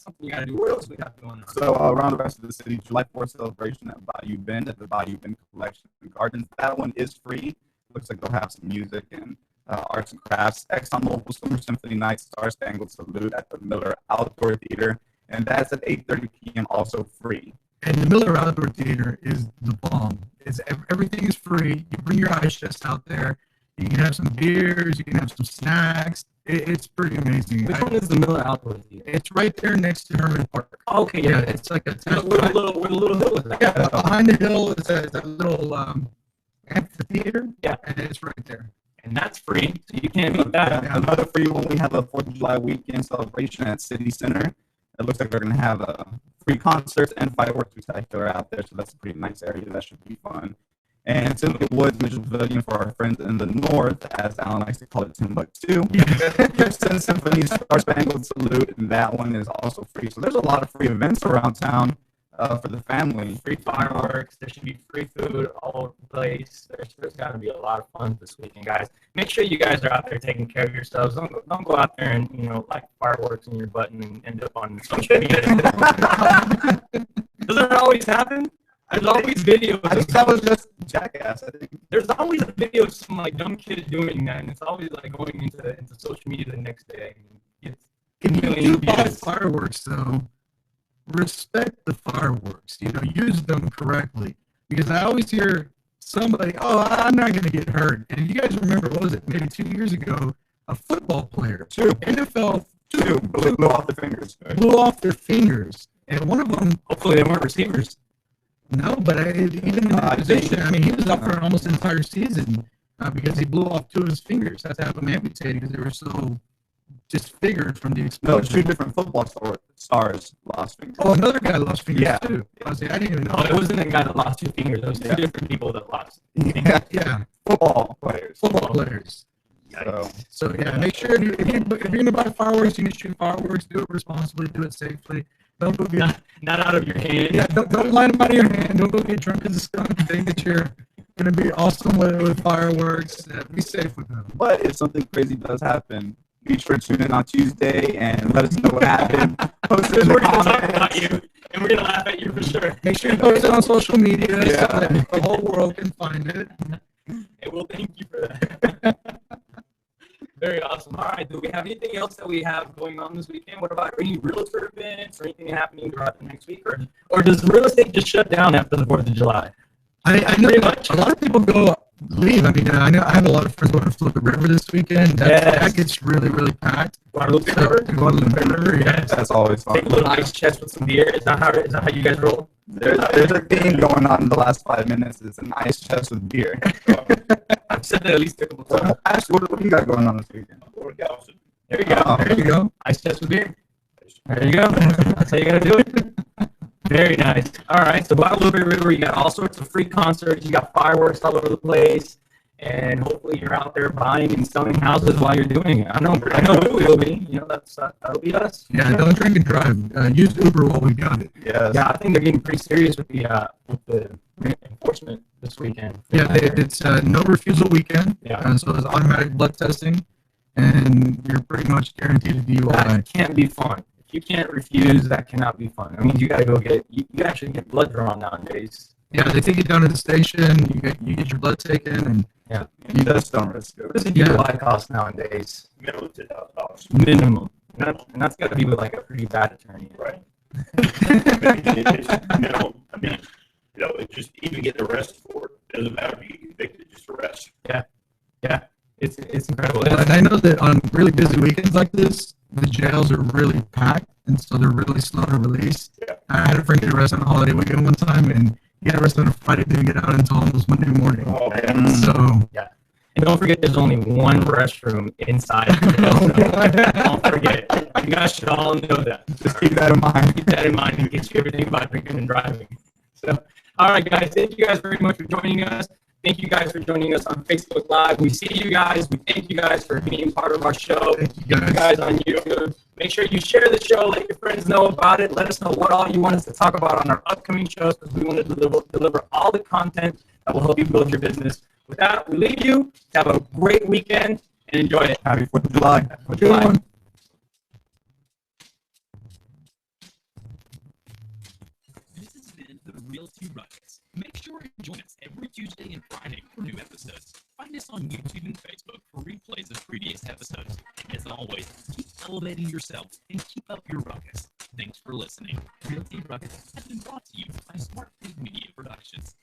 something you gotta do. What else we got going on? So around the rest of the city, July 4th celebration at Bayou Bend at the Bayou Bend Collection Gardens. That one is free. Looks like they'll have some music and arts and crafts. ExxonMobil Summer Symphony Night, Star Spangled Salute at the Miller Outdoor Theater. And that's at 8:30 p.m. also free. And the Miller Outdoor Theater is the bomb. Everything is free. You bring your ice chest out there. You can have some beers. You can have some snacks. It's pretty amazing. Which one is the Miller Outdoor Theater? It's right there next to Herman Park. Oh, okay, yeah. It's like a Where the little hill is at. yeah. Behind the hill is a little amphitheater. Yeah. And it's right there. And that's free, so you can't beat that. Another free one, we have a 4th of July weekend celebration at City Center. It looks like they're going to have free concerts and fireworks spectacular out there, so that's a pretty nice area. That should be fun. And Timothy Woods Mitchell Pavilion for our friends in the north, as Alan likes to call it, Timbuktu. Gibson Symphony Star Spangled Salute, and that one is also free. So there's a lot of free events around town for the family. Free fireworks. There should be free food all over the place. There's got to be a lot of fun this weekend, guys. Make sure you guys are out there taking care of yourselves. Don't go out there and light fireworks in your butt and end up on social media. Doesn't it always happen? There's always videos. I think that was just Jackass. I think. There's always a video of some like dumb kid doing that, and it's always like going into social media the next day. It's If you million do buy views. fireworks, though, respect the fireworks. Use them correctly. Because I always hear somebody, "Oh, I'm not going to get hurt." And you guys remember, what was it? Maybe 2 years ago, a football player, NFL, Blew off the fingers. blew off their fingers, and one of them. Hopefully they weren't receivers. No, but even in that position, I mean, he was out for almost an entire season because he blew off 2 of his fingers. Had to have them amputated because they were so disfigured from the No, explosion. 2 different football stars lost fingers. Oh, another guy lost fingers Yeah. too. I didn't even know. No, it wasn't the guy that lost 2 fingers. It was 2 different people that lost. Yeah, Football players. football players. So yeah, make sure if you're gonna buy fireworks, you need to shoot fireworks. Do it responsibly. Do it safely. Don't go get Not out of your hand. don't line them out of your hand. Don't go get drunk as a skunk. Think that you're gonna be awesome with fireworks. Be safe with them. But if something crazy does happen, be sure to tune in on Tuesday and let us know what happened. Post it in the We're gonna talk about comments. you, and we're gonna laugh at you for sure. Make sure you post it on social media so Yeah. that the whole world can find it. And we'll thank you for that. Very awesome. All right. Do we have anything else that we have going on this weekend? What about any realtor events or anything happening throughout the next week? Or does real estate just shut down after the 4th of July? I know a lot of people leave. I mean, I know I have a lot of friends going to Flip the River this weekend. That gets really, really packed. Guadalupe River? Guadalupe River, yes. That's always fun. Take a little ice chest with some beer. Is that how you guys roll? There's a theme going on in the last 5 minutes. It's an ice chest with beer. I've said that at least a couple times. So, Ash, what do you got going on this weekend? There you go. There you go. Ice chest with beer. There you go. That's how you gotta do it. Very nice. All right. So Guadalupe River, you got all sorts of free concerts. You got fireworks all over the place, and hopefully you're out there buying and selling houses while you're doing it. I know we will be. You know, that'll be us. Yeah, don't drink and drive. Use Uber while we got it. Yes. Yeah, I think they're getting pretty serious with the enforcement this weekend. Yeah, it's no refusal weekend. Yeah. So it's automatic blood testing, and you're pretty much guaranteed a DUI. That can't be fun. If you can't refuse, that cannot be fun. I mean, you got to go get you actually get blood drawn nowadays. Yeah, they take you down to the station. You get your blood taken, and Yeah. You just don't risk it. What does a DUI cost nowadays? Minimum $10,000. Minimum. And that's got to be with like a pretty bad attorney. Right. It's minimum. I mean, it's just even getting arrested for it. It doesn't matter if you get convicted, just arrest. Yeah. It's incredible. and I know that on really busy weekends like this, the jails are really packed, and so they're really slow to release. Yeah. I had a friend get arrested on a holiday weekend one time, and he got arrested on a Friday, didn't get out until almost Monday morning. Oh, man. So And don't forget, there's only one restroom inside. Don't forget. You guys should all know that. Just keep that in mind. Keep that in mind and get you everything about drinking and driving. So, all right, guys. Thank you guys very much for joining us. Thank you guys for joining us on Facebook Live. We see you guys. We thank you guys for being part of our show. Thank you, Thank you guys on YouTube. Make sure you share the show. Let your friends know about it. Let us know what all you want us to talk about on our upcoming shows, because we want to deliver all the content that will help you build your business. With that, we leave you. Have a great weekend and enjoy it. Happy 4th of July. Happy 4th of July. This has been the Realty Ruckus. Make sure to join us every Tuesday and Friday for new episodes. Find us on YouTube and Facebook for replays of previous episodes. As always, keep elevating yourself and keep up your ruckus. Thanks for listening. Realty Ruckus has been brought to you by Smart Media Productions.